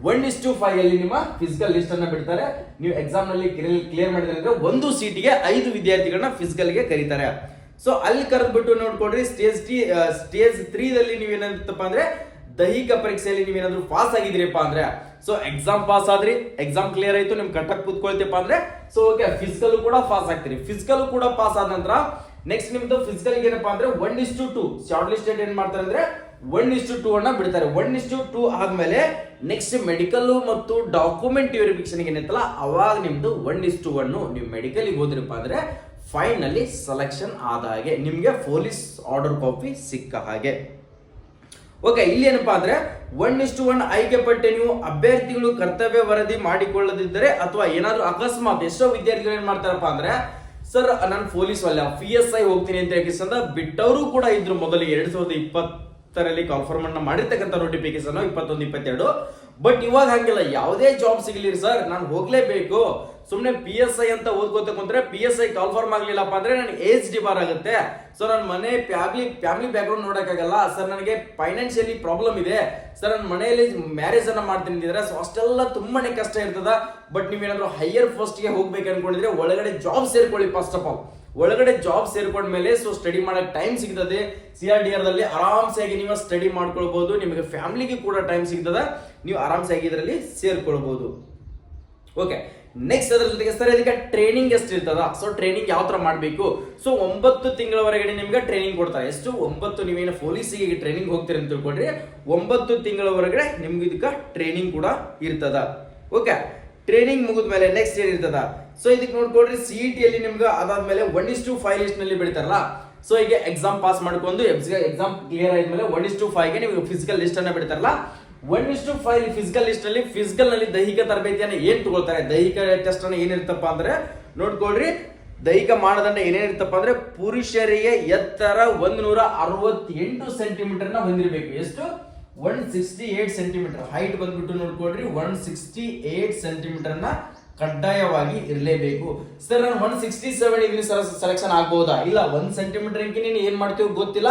1:5 ಅಲ್ಲಿ ನಿಮ್ಮ ಫಿಸಿಕಲ್ ಲಿಸ್ಟ್ ಅನ್ನ ಬಿಡ್ತಾರೆ. ನೀವು ಎಕ್ಸಾಮ್ ನಲ್ಲಿ ಕ್ಲಿಯರ್ ಮಾಡಿದ್ರೆ ಒಂದು ಸೀಟಿಗೆ 5 ವಿದ್ಯಾರ್ಥಿಗಳನ್ನ ಫಿಸಿಕಲ್ ಗೆ ಕರೀತಾರೆ. ಸೊ ಅಲ್ಲಿ ಕರೆದ್ಬಿಟ್ಟು ನೋಡ್ಕೊಡ್ರಿ ಸ್ಟೇಜ್ 3 ದಲ್ಲಿ ನೀವೇನಂತಪ್ಪ ಅಂದ್ರೆ ದೈಹಿಕ ಪರೀಕ್ಷೆಯಲ್ಲಿ ನೀವೇನಾದ್ರೂ ಪಾಸ್ ಆಗಿದ್ರಿಪ್ಪ ಅಂದ್ರೆ, ಸೊ ಎಕ್ಸಾಮ್ ಪಾಸ್ ಆದ್ರಿ, ಎಕ್ಸಾಮ್ ಕ್ಲಿಯರ್ ಆಯ್ತು, ನಿಮ್ ಕಟ್ಟಕ್ ಕೂತ್ಕೊಳ್ತೀಪ್ಪ ಅಂದ್ರೆ ಸೊ ಓಕೆ ಫಿಸಿಕಲ್ ಕೂಡ ಪಾಸ್ ಆಗ್ತೀರಿ. ಫಿಸಿಕಲ್ ಕೂಡ ಪಾಸ್ ಆದ ನಂತರ ನೆಕ್ಸ್ಟ್ ನಿಮ್ದು ಫಿಸಿಕಲ್ ಏನಪ್ಪಾ ಅಂದ್ರೆ 1:2 ಶಾರ್ಟ್ ಲಿಸ್ಟ್ ಏನ್ ಮಾಡ್ತಾರೆ ಅಂದ್ರೆ 1:2 ಅನ್ನ ಬಿಡ್ತಾರೆ. 1:2 ಆದ್ಮೇಲೆ ನೆಕ್ಸ್ಟ್ ಮೆಡಿಕಲ್ ಮತ್ತು ಡಾಕ್ಯುಮೆಂಟ್ ವೆರಿಫಿಕೇಶನ್ ಏನೈತಲ್ಲ ಅವಾಗ ನಿಮ್ದು 1:1 ನೀವು ಮೆಡಿಕಲ್ ಹೋದ್ರಪ್ಪ ಅಂದ್ರೆ ಫೈನಲಿ ಸೆಲೆಕ್ಷನ್ ಆದ ಹಾಗೆ, ನಿಮ್ಗೆ ಪೊಲೀಸ್ ಆರ್ಡರ್ ಕಾಪಿ ಸಿಕ್ಕ ಹಾಗೆ. ಓಕೆ, ಇಲ್ಲಿ ಏನಪ್ಪಾ ಅಂದ್ರೆ 1:1 ಆಯ್ಕೆ ಪಟ್ಟೆ ನೀವು ಅಭ್ಯರ್ಥಿಗಳು ಕರ್ತವ್ಯ ವರದಿ ಮಾಡಿಕೊಳ್ಳದಿದ್ದರೆ ಅಥವಾ ಏನಾದ್ರೂ ಅಕಸ್ಮಾತ್ ಎಷ್ಟೋ ವಿದ್ಯಾರ್ಥಿಗಳು ಏನ್ ಮಾಡ್ತಾರಪ್ಪ ಅಂದ್ರೆ ಸರ್ ನಾನು ಪೊಲೀಸ್ ಅಲ್ಲ PSI ಹೋಗ್ತೀನಿ ಅಂತ ಹೇಳಿ ಬಿಟ್ಟವರು ಕೂಡ ಇದ್ರು ಮೊದಲು 2020ರಲ್ಲಿ ಕಾನ್ಫರ್ಮ್ ಅನ್ನ ಮಾಡಿರ್ತಕ್ಕಂಥ ನೋಟಿಫಿಕೇಶನ್ 21-22. ಬಟ್ ಇವಾಗ ಹಂಗಿಲ್ಲ, ಯಾವುದೇ ಜಾಬ್ ಸಿಗಲಿ ಸರ್ ನಾನು ಹೋಗ್ಲೇಬೇಕು. ಸುಮ್ನೆ PSI ಅಂತ ಓದ್ಕೋತ ಕುಂತ್ರೆ PSI ಕಾನ್ಫರ್ಮ್ ಆಗ್ಲಿಲ್ಲಪ್ಪ ಅಂದ್ರೆ ನನಗೆ ಏಜ್ ಡಿಬಾರ್ ಆಗುತ್ತೆ. ಸೊ ನನ್ನ ಮನೆ ಫ್ಯಾಮಿಲಿ ಬ್ಯಾಕ್ಗ್ರೌಂಡ್ ನೋಡಕ್ಕಾಗಲ್ಲ ಸರ್, ನನಗೆ ಫೈನಾನ್ಷಿಯಲಿ ಪ್ರಾಬ್ಲಮ್ ಇದೆ ಸರ್, ನನ್ನ ಮನೆಯಲ್ಲಿ ಮ್ಯಾರೇಜ್ ಅನ್ನ ಮಾಡ್ತೀನಿ ಅಂತಿದ್ರೆ ಸೊ ಅಷ್ಟೆಲ್ಲ ತುಂಬಾನೇ ಕಷ್ಟ ಇರ್ತದ. ಬಟ್ ನೀವೇನಾದ್ರೂ ಹೈಯರ್ ಪೋಸ್ಟ್ ಗೆ ಹೋಗ್ಬೇಕು ಅನ್ಕೊಂಡಿದ್ರೆ ಒಳಗಡೆ ಜಾಬ್ ಸೇರ್ಕೊಳ್ಳಿ. ಫಸ್ಟ್ ಆಫ್ ಆಲ್ ಒಳಗಡೆ ಜಾಬ್ ಸೇರ್ಕೊಂಡ್ಮೇಲೆ ಸೊ ಸ್ಟಡಿ ಮಾಡಕ್ ಟೈಮ್ ಸಿಗ್ತದೆ. CRDR ದಲ್ಲಿ ಆರಾಮ್ಸಾಗಿ ನೀವು ಸ್ಟಡಿ ಮಾಡ್ಕೊಳ್ಬಹುದು, ನಿಮಗೆ ಫ್ಯಾಮಿಲಿಗೆ ಕೂಡ ಟೈಮ್ ಸಿಗ್ತದ, ನೀವು ಆರಾಮ್ಸಾಗಿ ಇದರಲ್ಲಿ ಸೇರ್ಕೊಳ್ಬಹುದು. ಓಕೆ, ನೆಕ್ಸ್ಟ್ ಅದರ ಜೊತೆಗೆ ಸರ್ ಇದಕ್ಕೆ ಟ್ರೈನಿಂಗ್ ಎಷ್ಟು ಇರ್ತದ, ಸೊ ಟ್ರೈನಿಂಗ್ ಯಾವ ತರ ಮಾಡಬೇಕು. ಸೊ 9 ತಿಂಗಳವರೆಗೆ ನಿಮ್ಗೆ ಟ್ರೈನಿಂಗ್ ಕೊಡ್ತಾರೆ. ಎಷ್ಟು 9, ನೀವೇನು ಪೊಲೀಸಿಗೆ ಟ್ರೈನಿಂಗ್ ಹೋಗ್ತೀರಿ ಅಂತ ತಿಳ್ಕೊಂಡ್ರಿ 9 ತಿಂಗಳವರೆಗೆ ನಿಮ್ಗೆ ಇದಕ್ಕೆ ಟ್ರೈನಿಂಗ್ ಕೂಡ ಇರ್ತದ. ಓಕೆ, ಟ್ರೈನಿಂಗ್ ಮುಗಿದ ಮೇಲೆ ನೆಕ್ಸ್ಟ್ ಏನಿರ್ತದ, ಸೊ ಇದಕ್ಕೆ ನೋಡ್ಕೊಡ್ರಿ CET ಯಲ್ಲಿ ನಿಮ್ಗೆ ಅದಾದ್ಮೇಲೆ 1:5 ಲಿಸ್ಟ್ ನಲ್ಲಿ ಬಿಡ್ತಾರಲ್ಲ. ಸೊ ಈಗ ಎಕ್ಸಾಮ್ ಪಾಸ್ ಮಾಡ್ಕೊಂಡು ಎಕ್ಸಾಮ್ ಕ್ಲಿಯರ್ ಆದ್ಮೇಲೆ 1:5 ಗೆ ನಿಮ್ಗೆ ಫಿಸಿಕಲ್ ಲಿಸ್ಟ್ ಅನ್ನ ಬಿಡ್ತಾರಲ್ಲ. 1:5 ಫಿಸಿಕಲ್ ಲಿಸ್ಟ್ ನಲ್ಲಿ ಫಿಸಿಕಲ್ ನಲ್ಲಿ ದೈಹಿಕ ತರಬೇತಿಯನ್ನ ಏನ್ ತಗೊಳ್ತಾರೆ, ದೈಹಿಕ ಟೆಸ್ಟ್ ಅನ್ನ ಏನಿರ್ತಪ್ಪ ಅಂದ್ರೆ ನೋಡ್ಕೊಳ್ರಿ. ದೈಹಿಕ ಮಾನದಂಡ ಏನೇನಿರ್ತಪ್ಪ ಅಂದ್ರೆ ಪುರುಷರಿಗೆ ಎತ್ತರ 168 ಸೆಂಟಿಮೀಟರ್ ನ ಹೊಂದಿರಬೇಕು. ಎಷ್ಟು 168 ಸೆಂಟಿಮೀಟರ್ ಹೈಟ್ ಬಂದ್ಬಿಟ್ಟು ನೋಡ್ಕೊಳ್ರಿ 168 ಸೆಂಟಿಮೀಟರ್ ನ ಕಡ್ಡಾಯವಾಗಿ ಇರಲೇಬೇಕು. ಸರ್ ನಾನು 167 ಇದೀನಿ ಸರ್, ಸೆಲೆಕ್ಷನ್ ಆಗ್ಬಹುದಾ? ಇಲ್ಲ, 1 ಸೆಂಟಿಮೀಟರ್ ನೀನು ಏನ್ ಮಾಡ್ತೀವಿ ಗೊತ್ತಿಲ್ಲ,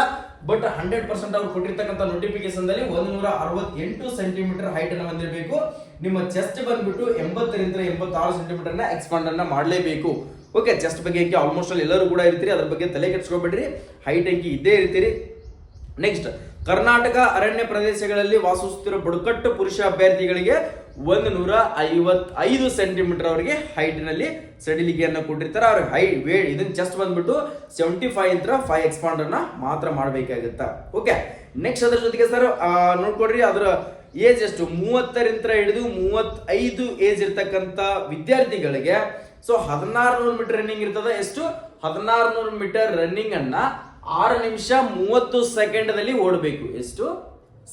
ಬಟ್ 100% ಅವ್ರು ಕೊಟ್ಟಿರ್ತಕ್ಕಂಥ ನೋಟಿಫಿಕೇಶನ್ ದಲ್ಲಿ 168 ಸೆಂಟಿಮೀಟರ್ ಹೈಟ್ ಅನ್ನ ಹೊಂದಿರಬೇಕು. ನಿಮ್ಮ ಚೆಸ್ಟ್ ಬಂದ್ಬಿಟ್ಟು 80ರಿಂದ 86 ಸೆಂಟಿಮೀಟರ್ ನ ಎಕ್ಸ್ಪಾಂಡ್ ಅನ್ನ ಮಾಡಲೇಬೇಕು. ಓಕೆ, ಚೆಸ್ಟ್ ಬಗ್ಗೆ ಆಲ್ಮೋಸ್ಟ್ ಎಲ್ಲರೂ ಕೂಡ ಇರ್ತೀರಿ, ಅದ್ರ ಬಗ್ಗೆ ತಲೆ ಕೆಡಿಸ್ಕೊಬೇಡ್ರಿ, ಹೈಟ್ ಅಂಕಿ ಇದ್ದೇ ಇರ್ತೀರಿ. ನೆಕ್ಸ್ಟ್, ಕರ್ನಾಟಕ ಅರಣ್ಯ ಪ್ರದೇಶಗಳಲ್ಲಿ ವಾಸಿಸುತ್ತಿರುವ ಬುಡಕಟ್ಟು ಪುರುಷ ಅಭ್ಯರ್ಥಿಗಳಿಗೆ 155 ಸೆಂಟಿಮೀಟರ್ ಅವರಿಗೆ ಹೈಟ್ ನಲ್ಲಿ ಸಡಿಲಿಕೆಯನ್ನು ಕೊಟ್ಟಿರ್ತಾರೆ. ಅವ್ರ ವೇಟ್ ಇದನ್ನ ಚೆಸ್ಟ್ ಬಂದ್ಬಿಟ್ಟು 75 ಇಂದ 5 ಎಕ್ಸ್ಪಾಂಡ್ ಅನ್ನ ಮಾತ್ರ ಮಾಡಬೇಕಾಗುತ್ತಾ. ಓಕೆ, ನೆಕ್ಸ್ಟ್ ಅದ್ರ ಜೊತೆಗೆ ಸರ್ ನೋಡ್ಕೊಡ್ರಿ ಅದರ ಏಜ್ ಎಷ್ಟು 30ರಿಂದ ಹಿಡಿದು 35 ಏಜ್ ಇರ್ತಕ್ಕಂಥ ವಿದ್ಯಾರ್ಥಿಗಳಿಗೆ ಸೊ 1600 ಮೀಟರ್ ರನ್ನಿಂಗ್ ಇರ್ತದ. ಎಷ್ಟು 1600 ಮೀಟರ್ ರನ್ನಿಂಗ್ ಅನ್ನ 6 ನಿಮಿಷ 30 ಸೆಕೆಂಡ್ದಲ್ಲಿ ಓಡಬೇಕು. ಎಷ್ಟು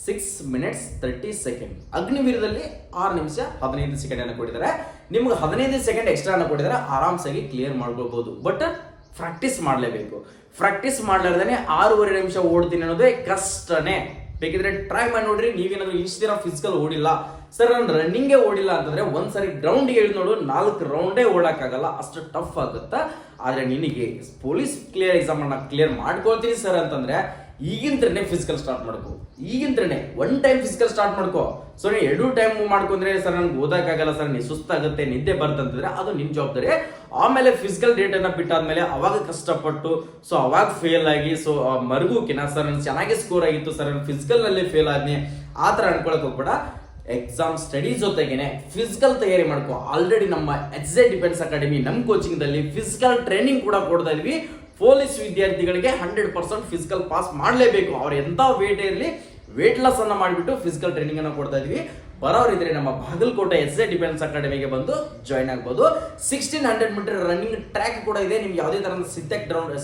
6 minutes 30 seconds. ಅಗ್ನಿವೀರದಲ್ಲಿ 6 ನಿಮಿಷ 15 ಸೆಕೆಂಡ್ ಅನ್ನು ಕೊಟ್ಟಿದ್ದಾರೆ. ನಿಮ್ಗೆ 15 ಸೆಕೆಂಡ್ ಎಕ್ಸ್ಟ್ರಾ ಅನ್ನು ಕೊಟ್ಟಿದ್ದಾರೆ, ಆರಾಮ್ಸಾಗಿ ಕ್ಲಿಯರ್ ಮಾಡ್ಕೋಬಹುದು. ಬಟ್ ಪ್ರಾಕ್ಟೀಸ್ ಮಾಡಲೇಬೇಕು. ಪ್ರಾಕ್ಟೀಸ್ ಮಾಡ್ಲಾರ್ದೇನೆ 6.5 ನಿಮಿಷ ಓಡ್ತೀನಿ ಅನ್ನೋದೇ ಕಷ್ಟನೇ. ಬೇಕಿದ್ರೆ ಟ್ರೈ ಮಾಡಿ ನೋಡ್ರಿ. ನೀವೇನಾದ್ರೂ ಇಷ್ಟು ದಿನ ಫಿಸಿಕಲ್ ಓಡಿಲ್ಲ ಸರ್, ನಾನು ರನ್ನಿಂಗೇ ಓಡಿಲ್ಲ ಅಂತಂದ್ರೆ ಒಂದ್ಸರಿ ಗ್ರೌಂಡ್ಗೆ ಇಳಿದು ನೋಡು 4 ರೌಂಡೇ ಓಡಕ್ಕಾಗಲ್ಲ, ಅಷ್ಟು ಟಫ್ ಆಗುತ್ತಾ. ಆದ್ರೆ ನಿನಗೆ ಪೊಲೀಸ್ ಕ್ಲಿಯರ್ ಎಕ್ಸಾಮ್ ಅನ್ನ ಕ್ಲಿಯರ್ ಮಾಡ್ಕೊಳ್ತೀನಿ ಸರ್ ಅಂತಂದ್ರೆ ಈಗಿಂತ್ರನೇ ಫಿಸಿಕಲ್ ಸ್ಟಾರ್ಟ್ ಮಾಡ್ಕೋ. ಈಗಿಂತ್ರನೇ 1 ಟೈಮ್ ಫಿಸಿಕಲ್ ಸ್ಟಾರ್ಟ್ ಮಾಡ್ಕೋ. ಸೊ ನೀವು 2 ಟೈಮ್ ಮಾಡ್ಕೊಂಡ್ರೆ ಸರ್ ನನ್ಗೆ ಓದಕ್ಕಾಗಲ್ಲ ಸರ್, ನೀವು ಸುಸ್ತಾಗುತ್ತೆ, ನಿದ್ದೆ ಬರ್ತಂತಂದ್ರೆ ಅದು ನಿಮ್ ಜವಾಬ್ದಾರಿ. ಆಮೇಲೆ ಫಿಸಿಕಲ್ ಡೇಟ್ ಅನ್ನ ಬಿಟ್ಟಾದ್ಮೇಲೆ ಅವಾಗ ಕಷ್ಟಪಟ್ಟು ಸೊ ಅವಾಗ ಫೇಲ್ ಆಗಿ ಸೊ ಮರುಗುಕಿನ ಸರ್ ನನ್ ಚೆನ್ನಾಗಿ ಸ್ಕೋರ್ ಆಗಿತ್ತು ಸರ್, ನಾನು ಫಿಸಿಕಲ್ ನಲ್ಲಿ ಫೇಲ್ ಆದ್ನಿ ಆ ತರ ಅನ್ಕೊಳಕ್ ಹೋಗ್ಬೇಡ. ಎಕ್ಸಾಮ್ ಸ್ಟಡಿ ಜೊತೆಗೇನೆ ಫಿಸಿಕಲ್ ತಯಾರಿ ಮಾಡ್ಕೋ. ಆಲ್ರೆಡಿ ನಮ್ಮ HZ ಡಿಫೆನ್ಸ್ ಅಕಾಡೆಮಿ ನಮ್ಮ ಕೋಚಿಂಗ್ ದಲ್ಲಿ ಫಿಸಿಕಲ್ ಟ್ರೈನಿಂಗ್ ಕೂಡ ಕೊಡ್ತಾ ಇದ್ವಿ. ಪೊಲೀಸ್ ವಿದ್ಯಾರ್ಥಿಗಳಿಗೆ 100% ಫಿಸಿಕಲ್ ಪಾಸ್ ಮಾಡಲೇಬೇಕು. ಅವ್ರು ಎಂತ ವೇಟ್ ಇರಲಿ ವೇಟ್ ಲಾಸ್ ಅನ್ನ ಮಾಡಿಬಿಟ್ಟು ಫಿಸಿಕಲ್ ಟ್ರೈನಿಂಗ್ ಅನ್ನ ಕೊಡ್ತಾ ಇದೀವಿ. ಬರೋರಿದ್ರೆ ನಮ್ಮ ಬಾಗಲಕೋಟೆ HZ ಡಿಫೆನ್ಸ್ ಅಕಾಡೆಮಿಗೆ ಬಂದು ಜಾಯ್ನ್ ಆಗ್ಬೋದು. 1600 ಮೀಟರ್ ರನ್ನಿಂಗ್ ಟ್ರ್ಯಾಕ್ ಕೂಡ ಇದೆ. ನಿಮ್ಗೆ ಯಾವುದೇ ತರಹದ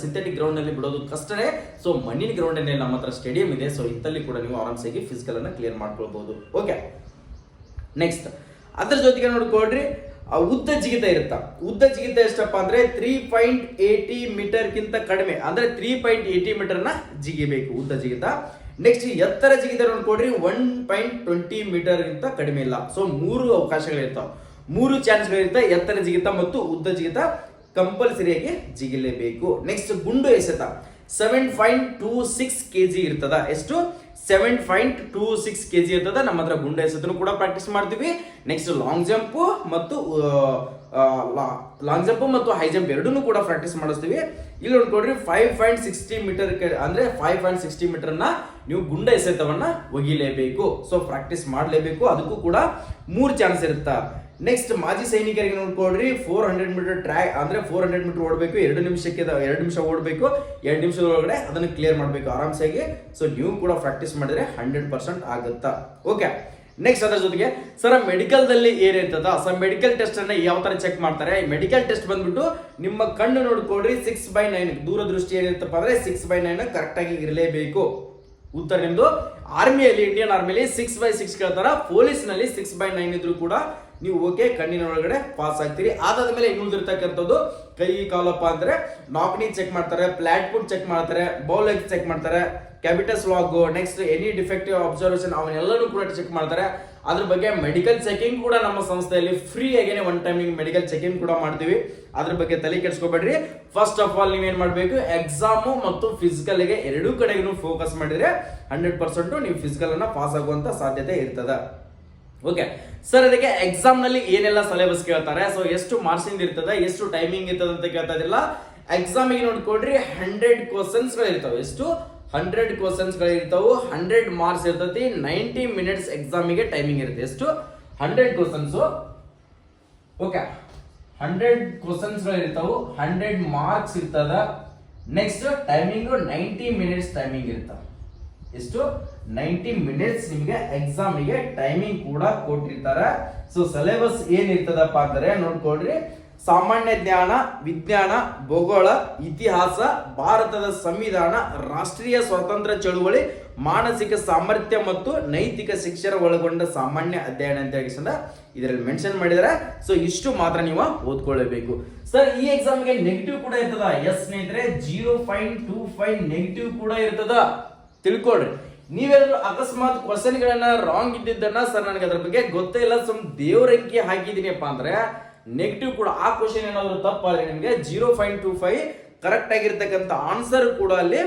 ಸಿಂಥೆಟಿಕ್ ಗ್ರೌಂಡ್ ನಲ್ಲಿ ಬಿಡೋದು ಕಷ್ಟನೇ. ಸೊ ಮಣ್ಣಿನ ಗ್ರೌಂಡ್ ನಲ್ಲಿ ನಮ್ಮ ಹತ್ರ ಸ್ಟೇಡಿಯಂ ಇದೆ. ಸೊ ಇತ್ತಲ್ಲಿ ಕೂಡ ನೀವು ಆರಾಮ್ಸಾಗಿ ಫಿಸಿಕಲ್ ಅನ್ನ ಕ್ಲಿಯರ್ ಮಾಡ್ಕೊಳ್ಬಹುದು. ಓಕೆ, ನೆಕ್ಸ್ಟ್ ಅದ್ರ ಜೊತೆಗೆ ನೋಡ್ಕೊಳ್ರಿ ಉದ್ದ ಜಿಗಿತ ಇರುತ್ತ. ಉದ್ದ ಜಿಗಿತ ಎಷ್ಟಪ್ಪ ಅಂದ್ರೆ 3.80 ಮೀಟರ್ಗಿಂತ ಕಡಿಮೆ ಅಂದ್ರೆ 3.80 ಮೀಟರ್ ನ ಜಿಗಿಬೇಕು ಉದ್ದ ಜಿಗಿತ. ನೆಕ್ಸ್ಟ್ ಎತ್ತರ ಜಿಗಿತ ನೋಡ್ಕೊಡ್ರಿ 1.20 ಮೀಟರ್ ಗಿಂತ ಕಡಿಮೆ ಇಲ್ಲ. ಸೊ 3 ಅವಕಾಶಗಳಿರ್ತಾವ, 3 ಚಾನ್ಸ್ಗಳಿರ್ತಾವೆ. ಎತ್ತರ ಜಿಗಿತ ಮತ್ತು ಉದ್ದ ಜಿಗಿತ ಕಂಪಲ್ಸರಿಯಾಗಿ ಜಿಗಿಲೇಬೇಕು. ನೆಕ್ಸ್ಟ್ ಗುಂಡು ಎಸೆತ 7.26 kg ಇರ್ತದ. ಎಷ್ಟು 7.26 kg ಇರ್ತದ. ನಮ್ಮ ಹತ್ರ ಗುಂಡು ಎಸೆತನು ಕೂಡ ಪ್ರಾಕ್ಟೀಸ್ ಮಾಡ್ತೀವಿ. ನೆಕ್ಸ್ಟ್ ಲಾಂಗ್ ಜಂಪ್ ಮತ್ತು ಹೈ ಜಂಪ್ ಎರಡನ್ನೂ ಕೂಡ ಪ್ರಾಕ್ಟೀಸ್ ಮಾಡಿಸ್ತೀವಿ. ಇಲ್ಲಿ ನೋಡ್ಕೊಡ್ರಿ 5.60 ಮೀಟರ್ ಅಂದ್ರೆ 5.60 ಮೀಟರ್ ನ ನೀವು ಗುಂಡ ಎಸೆತವನ್ನ ಒಗಿಲೇಬೇಕು. ಸೊ ಪ್ರಾಕ್ಟೀಸ್ ಮಾಡಲೇಬೇಕು. ಅದಕ್ಕೂ ಕೂಡ 3 ಚಾನ್ಸ್ ಇರುತ್ತಾ. ನೆಕ್ಸ್ಟ್ ಮಾಜಿ ಸೈನಿಕರಿಗೆ ನೋಡ್ಕೊಡ್ರಿ 400 ಮೀಟರ್ ಟ್ರ್ಯಾಕ್ ಅಂದ್ರೆ 400 ಮೀಟರ್ ಓಡಬೇಕು. 2 ನಿಮಿಷ ಓಡಬೇಕು. 2 ನಿಮಿಷದ ಒಳಗಡೆ ಅದನ್ನು ಕ್ಲಿಯರ್ ಮಾಡಬೇಕು ಆರಾಮ್ಸಾಗಿ. ಸೊ ನೀವು ಕೂಡ ಪ್ರಾಕ್ಟೀಸ್ ಮಾಡಿದ್ರೆ 100% ಆಗುತ್ತಾ. ಓಕೆ, ನೆಕ್ಸ್ಟ್ ಅದರ ಜೊತೆಗೆ ಸರ್ ಮೆಡಿಕಲ್ ದಲ್ಲಿ ಏನಿರ್ತದ ಸರ್ ಮೆಡಿಕಲ್ ಟೆಸ್ಟ್ ಅನ್ನ ಯಾವ ತರ ಚೆಕ್ ಮಾಡ್ತಾರೆ. ಮೆಡಿಕಲ್ ಟೆಸ್ಟ್ ಬಂದ್ಬಿಟ್ಟು ನಿಮ್ಮ ಕಣ್ಣು ನೋಡ್ಕೊಡ್ರಿ 6/9 ದೂರದೃಷ್ಟಿ ಏನಿರ್ತಪ್ಪ ಅಂದ್ರೆ 6/9 ಕರೆಕ್ಟ್ ಆಗಿ ಇರಲೇಬೇಕು. ಉತ್ತರ ನಿಮ್ದು. ಆರ್ಮಿಯಲ್ಲಿ ಇಂಡಿಯನ್ ಆರ್ಮಿಯಲ್ಲಿ 6/6 ಕೇಳ್ತಾರ. ಪೊಲೀಸ್ ನಲ್ಲಿ 6/9 ಇದ್ರು ಕೂಡ ನೀವು ಓಕೆ ಕಣ್ಣಿನ ಒಳಗಡೆ ಪಾಸ್ ಆಗ್ತೀರಿ. ಅದಾದ್ಮೇಲೆ ಇನ್ನು ಉಳಿದಿರ್ತಕ್ಕಂಥದ್ದು ಕೈ ಕಾಲಪ್ಪ ಅಂದ್ರೆ ನಾಕ್ನಿ ಚೆಕ್ ಮಾಡ್ತಾರೆ, ಫ್ಲಾಟ್ ಫುಟ್ ಚೆಕ್ ಮಾಡ್ತಾರೆ, ಬೌಲ್ ಎಗ್ ಚೆಕ್ ಮಾಡ್ತಾರೆ, ಕ್ಯಾಬಿಟಸ್ ಲಾಗ್, ನೆಕ್ಸ್ಟ್ ಎನಿ ಡಿಫೆಕ್ಟಿವ್ ಅಬ್ಸರ್ವೇಷನ್ ಅವನ್ನೆಲ್ಲರೂ ಕೂಡ ಚೆಕ್ ಮಾಡ್ತಾರೆ. ಅದ್ರ ಬಗ್ಗೆ ಮೆಡಿಕಲ್ ಚೆಕಿಂಗ್ ಕೂಡ ನಮ್ಮ ಸಂಸ್ಥೆಯಲ್ಲಿ ಫ್ರೀ ಆಗೇನೆ ಒನ್ ಟೈಮ್ ಮೆಡಿಕಲ್ ಚೆಕಿಂಗ್ ಕೂಡ ಮಾಡ್ತೀವಿ. ಅದ್ರ ಬಗ್ಗೆ ತಲೆ ಕೆಡಿಸ್ಕೋಬೇಡ್ರಿ. ಫಸ್ಟ್ ಆಫ್ ಆಲ್ ನೀವೇನ್ ಮಾಡ್ಬೇಕು, ಎಕ್ಸಾಮು ಮತ್ತು ಫಿಸಿಕಲ್ ಗೆ ಎರಡೂ ಕಡೆಗೂ ಫೋಕಸ್ ಮಾಡಿದ್ರೆ 100% ನೀವು ಫಿಸಿಕಲ್ ಅನ್ನ ಪಾಸ್ ಆಗುವಂತ ಸಾಧ್ಯತೆ ಇರ್ತದ. ಓಕೆ ಸರ್, ಅದಕ್ಕೆ ಎಕ್ಸಾಮ್ ನಲ್ಲಿ ಏನೆಲ್ಲ ಸಿಲೆಬಸ್ ಕೇಳ್ತಾರೆ, ಸೊ ಎಷ್ಟು ಮಾರ್ಕ್ಸ್ ಇರ್ತದೆ, ಎಷ್ಟು ಟೈಮಿಂಗ್ ಇರ್ತದೆ ಅಂತ ಕೇಳ್ತಾ ಇದಿಲ್ಲ. ಎಕ್ಸಾಮಿಗೆ ನೋಡ್ಕೊಡ್ರಿ 100 ಕ್ವಶನ್ಸ್ ಗಳು ಇರ್ತಾವೆ. ಎಷ್ಟು 100 ಕ್ವಶನ್ಸ್ ಗಳು ಇರ್ತಾವೆ, 100 ಮಾರ್ಕ್ಸ್ ಇರ್ತೈತಿ, 90 ಮಿನಿಟ್ಸ್ ಎಕ್ಸಾಮಿಗೆ ಟೈಮಿಂಗ್ ಇರುತ್ತೆ. ಎಷ್ಟು 100 ಕ್ವಶನ್ಸ್. ಓಕೆ 100 ಕ್ವಶನ್ಸ್ ಗಳು ಇರ್ತಾವೆ, 100 ಮಾರ್ಕ್ಸ್ ಇರ್ತದ. ನೆಕ್ಸ್ಟ್ ಟೈಮಿಂಗ್ 90 ಮಿನಿಟ್ಸ್ ಟೈಮಿಂಗ್ ಇರ್ತಾವ. ಎಷ್ಟು 90 ಮಿನಿಟ್ಸ್ ನಿಮಗೆ ಎಕ್ಸಾಮಿಗೆ ಟೈಮಿಂಗ್ ಕೂಡ ಕೊಟ್ಟಿರ್ತಾರೆ. ಸೊ ಸಿಲೆಬಸ್ ಏನ್ ಇರ್ತದಪ್ಪ ಅಂದ್ರೆ ನೋಡ್ಕೊಳ್ರಿ, ಸಾಮಾನ್ಯ ಜ್ಞಾನ, ವಿಜ್ಞಾನ, ಭೂಗೋಳ, ಇತಿಹಾಸ, ಭಾರತದ ಸಂವಿಧಾನ, ರಾಷ್ಟ್ರೀಯ ಸ್ವಾತಂತ್ರ್ಯ ಚಳುವಳಿ, ಮಾನಸಿಕ ಸಾಮರ್ಥ್ಯ ಮತ್ತು ನೈತಿಕ ಶಿಕ್ಷಣ ಒಳಗೊಂಡ ಸಾಮಾನ್ಯ ಅಧ್ಯಯನ ಅಂತ ಹೇಳಿ ಇದರಲ್ಲಿ ಮೆನ್ಷನ್ ಮಾಡಿದರೆ. ಸೊ ಇಷ್ಟು ಮಾತ್ರ ನೀವು ಓದ್ಕೊಳ್ಳಬೇಕು. ಸರ್ ಈ ಎಕ್ಸಾಮ್ಗೆ ನೆಗೆಟಿವ್ ಕೂಡ ಇರ್ತದ. ಎಸ್ ಸ್ನೇಹಿತರೆ, 0.25 ನೆಗೆಟಿವ್ ಕೂಡ ಇರ್ತದ, ತಿಳ್ಕೊಳ್ರಿ. ನೀವೆಲ್ಲರೂ ಅಕಸ್ಮಾತ್ ಕ್ವಶನ್ ಗಳನ್ನ ರಾಂಗ್ ಇದ್ದಿದ್ದನ್ನ ಸರ್ ನನಗೆ ಅದ್ರ ಬಗ್ಗೆ ಗೊತ್ತೇ ಇಲ್ಲ, ದೇವರಂಕಿ ಹಾಕಿದೀನಿಪ್ಪ ಅಂದ್ರೆ ನೆಗೆಟಿವ್ ಕೂಡ ಆ ಕ್ವಶನ್ ಏನಾದ್ರು ತಪ್ಪಾದ್ರೆ ನಿಮಗೆ 0.25 ಕರೆಕ್ಟ್ ಆಗಿರ್ತಕ್ಕಂಥ ಆನ್ಸರ್ ಕೂಡ ಅಲ್ಲಿ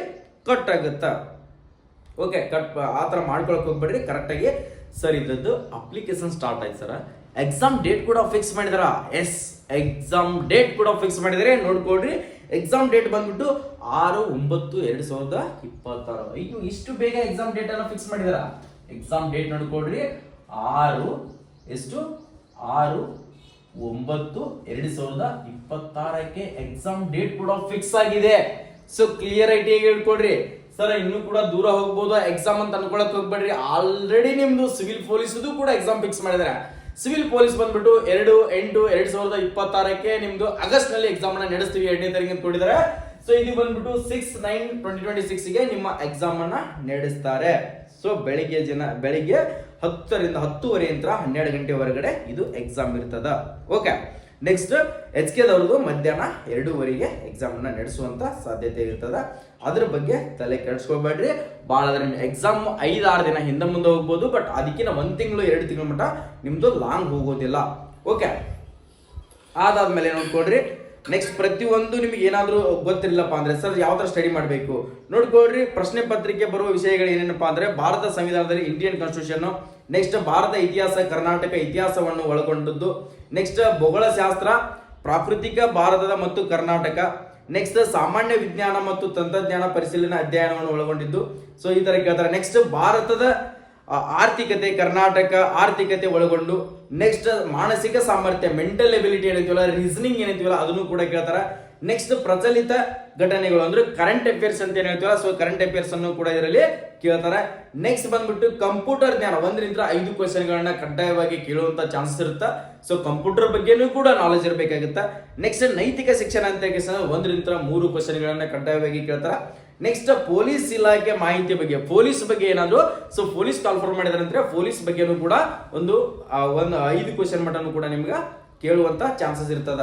ಕಟ್ ಆಗುತ್ತಾ. ಓಕೆ, ಕಟ್ ಆತರ ಮಾಡ್ಕೊಳಕ್ ಹೋಗ್ಬೇಡ್ರಿ. ಕರೆಕ್ಟ್ ಆಗಿ ಸರ್ ಇದ್ದದ್ದು ಅಪ್ಲಿಕೇಶನ್ ಸ್ಟಾರ್ಟ್ ಆಯ್ತು ಸರ್. ಎಕ್ಸಾಮ್ ಡೇಟ್ ಕೂಡ ಫಿಕ್ಸ್ ಮಾಡಿದಾರ. ಎಸ್, ಎಕ್ಸಾಮ್ ಡೇಟ್ ಕೂಡ ಫಿಕ್ಸ್ ಮಾಡಿದರೆ ನೋಡ್ಕೊಳ್ರಿ. ಎಕ್ಸಾಮ್ ಡೇಟ್ ಬಂದ್ಬಿಟ್ಟು 6/9/2026. ಅಯ್ಯೋ, ಇಷ್ಟು ಬೇಗ ಎಕ್ಸಾಮ್ ಡೇಟ್ ಅನ್ನ ಫಿಕ್ಸ್ ಮಾಡಿದಾರ. ಎಕ್ಸಾಮ್ ಡೇಟ್ ನೋಡ್ಕೊಳ್ರಿ, 6/9/2026 ಎಕ್ಸಾಮ್ ಡೇಟ್ ಕೂಡ ಫಿಕ್ಸ್ ಆಗಿದೆ. ಸೊ ಕ್ಲಿಯರ್ ಆಗಿ ಹೇಳ್ಕೊಡ್ರಿ. ಸರ್ ಇನ್ನೂ ಕೂಡ ದೂರ ಹೋಗ್ಬೋದು ಎಕ್ಸಾಮ್ ಅಂತ ಅನ್ಕೊಳಕ್ ಹೋಗ್ಬೇಡ್ರಿ. ಆಲ್ರೆಡಿ ನಿಮ್ದು ಸಿವಿಲ್ ಪೊಲೀಸ್ ಕೂಡ ಎಕ್ಸಾಮ್ ಫಿಕ್ಸ್ ಮಾಡಿದಾರೆ. ಸಿವಿಲ್ ಪೊಲೀಸ್ ಬಂದ್ಬಿಟ್ಟು 2/8/2026 ನಿಮ್ದು ಆಗಸ್ಟ್ ನಲ್ಲಿ ಎಕ್ಸಾಮ್ ಅನ್ನ ನಡೆಸ್ತೀವಿ, 2ನೇ ತಾರೀಕು ಕೊಟ್ಟಿದ್ದಾರೆ. ಸೊ ಇದು ಬಂದ್ಬಿಟ್ಟು 6/9/2026 ನಿಮ್ಮ ಎಕ್ಸಾಮ್ ಅನ್ನ ನಡೆಸ್ತಾರೆ. ಸೊ ಬೆಳಿಗ್ಗೆ 10ರಿಂದ 10:30 12 ಗಂಟೆವರೆಗಡೆ ಇದು ಎಕ್ಸಾಮ್ ಇರ್ತದ. ಓಕೆ, ನೆಕ್ಸ್ಟ್ HK ದವ್ರದ್ದು ಮಧ್ಯಾಹ್ನ 2:30 ಎಕ್ಸಾಮ್ ಅನ್ನ ನಡೆಸುವಂತ ಸಾಧ್ಯತೆ ಇರ್ತದ. ಅದ್ರ ಬಗ್ಗೆ ತಲೆ ಕೆಡಿಸ್ಕೋಬೇಡ್ರಿ. ಬಹಳ ಎಕ್ಸಾಮ್ 5-6 ದಿನ ಹಿಂದೆ ಮುಂದೆ ಹೋಗ್ಬೋದು, ಬಟ್ ಅದಕ್ಕಿಂತ 1 ತಿಂಗಳು 2 ತಿಂಗಳ ಮಟ್ಟ ನಿಮ್ದು ಲಾಂಗ್ ಹೋಗೋದಿಲ್ಲ. ಓಕೆ, ಅದಾದ್ಮೇಲೆ ನೋಡ್ಕೊಡ್ರಿ, ನೆಕ್ಸ್ಟ್ ಪ್ರತಿಯೊಂದು ನಿಮ್ಗೆ ಏನಾದ್ರೂ ಗೊತ್ತಿರಲಿಲ್ಲಪ್ಪ ಅಂದ್ರೆ ಸರ್ ಯಾವ ತರ ಸ್ಟಡಿ ಮಾಡಬೇಕು ನೋಡ್ಕೊಳ್ರಿ. ಪ್ರಶ್ನೆ ಪತ್ರಿಕೆ ಬರುವ ವಿಷಯಗಳು ಏನೇನಪ್ಪಾ ಅಂದ್ರೆ ಭಾರತ ಸಂವಿಧಾನದಲ್ಲಿ ಇಂಡಿಯನ್ ಕಾನ್ಸ್ಟಿಟ್ಯೂಷನ್, ನೆಕ್ಸ್ಟ್ ಭಾರತ ಇತಿಹಾಸ, ಕರ್ನಾಟಕ ಇತಿಹಾಸವನ್ನು ಒಳಗೊಂಡದ್ದು, ನೆಕ್ಸ್ಟ್ ಭೂಗೋಳಶಾಸ್ತ್ರ, ಪ್ರಾಕೃತಿಕ ಭಾರತದ ಮತ್ತು ಕರ್ನಾಟಕ, ನೆಕ್ಸ್ಟ್ ಸಾಮಾನ್ಯ ವಿಜ್ಞಾನ ಮತ್ತು ತಂತ್ರಜ್ಞಾನ ಪರಿಶೀಲನಾ ಅಧ್ಯಯನವನ್ನು ಒಳಗೊಂಡಿದ್ದು. ಸೊ ಈ ತರ ಕೇಳ್ತಾರೆ. ನೆಕ್ಸ್ಟ್ ಭಾರತದ ಆರ್ಥಿಕತೆ, ಕರ್ನಾಟಕ ಆರ್ಥಿಕತೆ ಒಳಗೊಂಡು, ನೆಕ್ಸ್ಟ್ ಮಾನಸಿಕ ಸಾಮರ್ಥ್ಯ, ಮೆಂಟಲ್ ಎಬಿಲಿಟಿ ಏನಂತೀವಲ್ಲ, ರೀಸನಿಂಗ್ ಏನಂತೀವಲ್ಲ ಅದನ್ನು ಕೂಡ ಕೇಳ್ತಾರ. ನೆಕ್ಸ್ಟ್ ಪ್ರಚಲಿತ ಘಟನೆಗಳು ಅಂದ್ರೆ ಕರೆಂಟ್ ಅಫೇರ್ಸ್ ಅಂತ ಏನ್ ಹೇಳ್ತೀವಲ್ಲ, ಸೊ ಕರೆಂಟ್ ಅಫೇರ್ಸ್ ಅನ್ನು ಕೂಡ ಇದರಲ್ಲಿ ಕೇಳ್ತಾರೆ. ನೆಕ್ಸ್ಟ್ ಬಂದ್ಬಿಟ್ಟು ಕಂಪ್ಯೂಟರ್ ಜ್ಞಾನ 1-5 ಕ್ವಶನ್ ಗಳನ್ನ ಕಡ್ಡಾಯವಾಗಿ ಕೇಳುವಂತ ಚಾನ್ಸಸ್ ಇರುತ್ತೆ. ಸೊ ಕಂಪ್ಯೂಟರ್ ಬಗ್ಗೆನೂ ಕೂಡ ನಾಲೆಜ್ ಇರಬೇಕಾಗುತ್ತೆ. ನೆಕ್ಸ್ಟ್ ನೈತಿಕ ಶಿಕ್ಷಣ ಅಂತ 1-3 ಕ್ವಶನ್ ಗಳನ್ನ ಕಡ್ಡಾಯವಾಗಿ ಕೇಳ್ತಾರ. ನೆಕ್ಸ್ಟ್ ಪೊಲೀಸ್ ಇಲಾಖೆ ಮಾಹಿತಿ ಬಗ್ಗೆ, ಪೊಲೀಸ್ ಬಗ್ಗೆ ಏನಾದ್ರು ಸೊ ಪೊಲೀಸ್ ಕಾಲ್ಫಾರ್ಮ್ ಮಾಡಿದಾರಂದ್ರೆ ಪೊಲೀಸ್ ಬಗ್ಗೆನೂ ಕೂಡ ಒಂದು 5 ಕ್ವಶನ್ ಮಟನು ಕೂಡ ನಿಮ್ಗೆ ಕೇಳುವಂತ ಚಾನ್ಸಸ್ ಇರ್ತದ.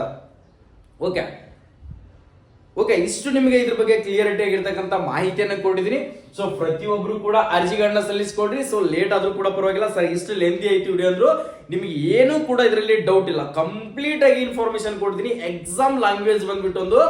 ಓಕೆ, ಇಷ್ಟು ನಿಮಗೆ ಇದ್ರ ಬಗ್ಗೆ ಕ್ಲಿಯರಿಟಿ ಆಗಿರ್ತಕ್ಕಂಥ ಮಾಹಿತಿಯನ್ನು ಕೊಟ್ಟಿದ್ದೀನಿ. ಸೊ ಪ್ರತಿಯೊಬ್ರು ಕೂಡ ಅರ್ಜಿಗಳನ್ನ ಸಲ್ಲಿಸ್ಕೊಡ್ರಿ. ಸೊ ಲೇಟ್ ಆದ್ರೂ ಕೂಡ ಪರವಾಗಿಲ್ಲ ಸರ್, ಇಷ್ಟು ಲೆಂದಿ ಐತಿ ವಿಡಿಯೋ ಅಂದ್ರು ನಿಮ್ಗೆ ಏನು ಕೂಡ ಇದರಲ್ಲಿ ಡೌಟ್ ಇಲ್ಲ, ಕಂಪ್ಲೀಟ್ ಆಗಿ ಇನ್ಫಾರ್ಮೇಶನ್ ಕೊಡ್ತೀನಿ. ಎಕ್ಸಾಮ್ ಲ್ಯಾಂಗ್ವೇಜ್ ಬಂದ್ಬಿಟ್ಟು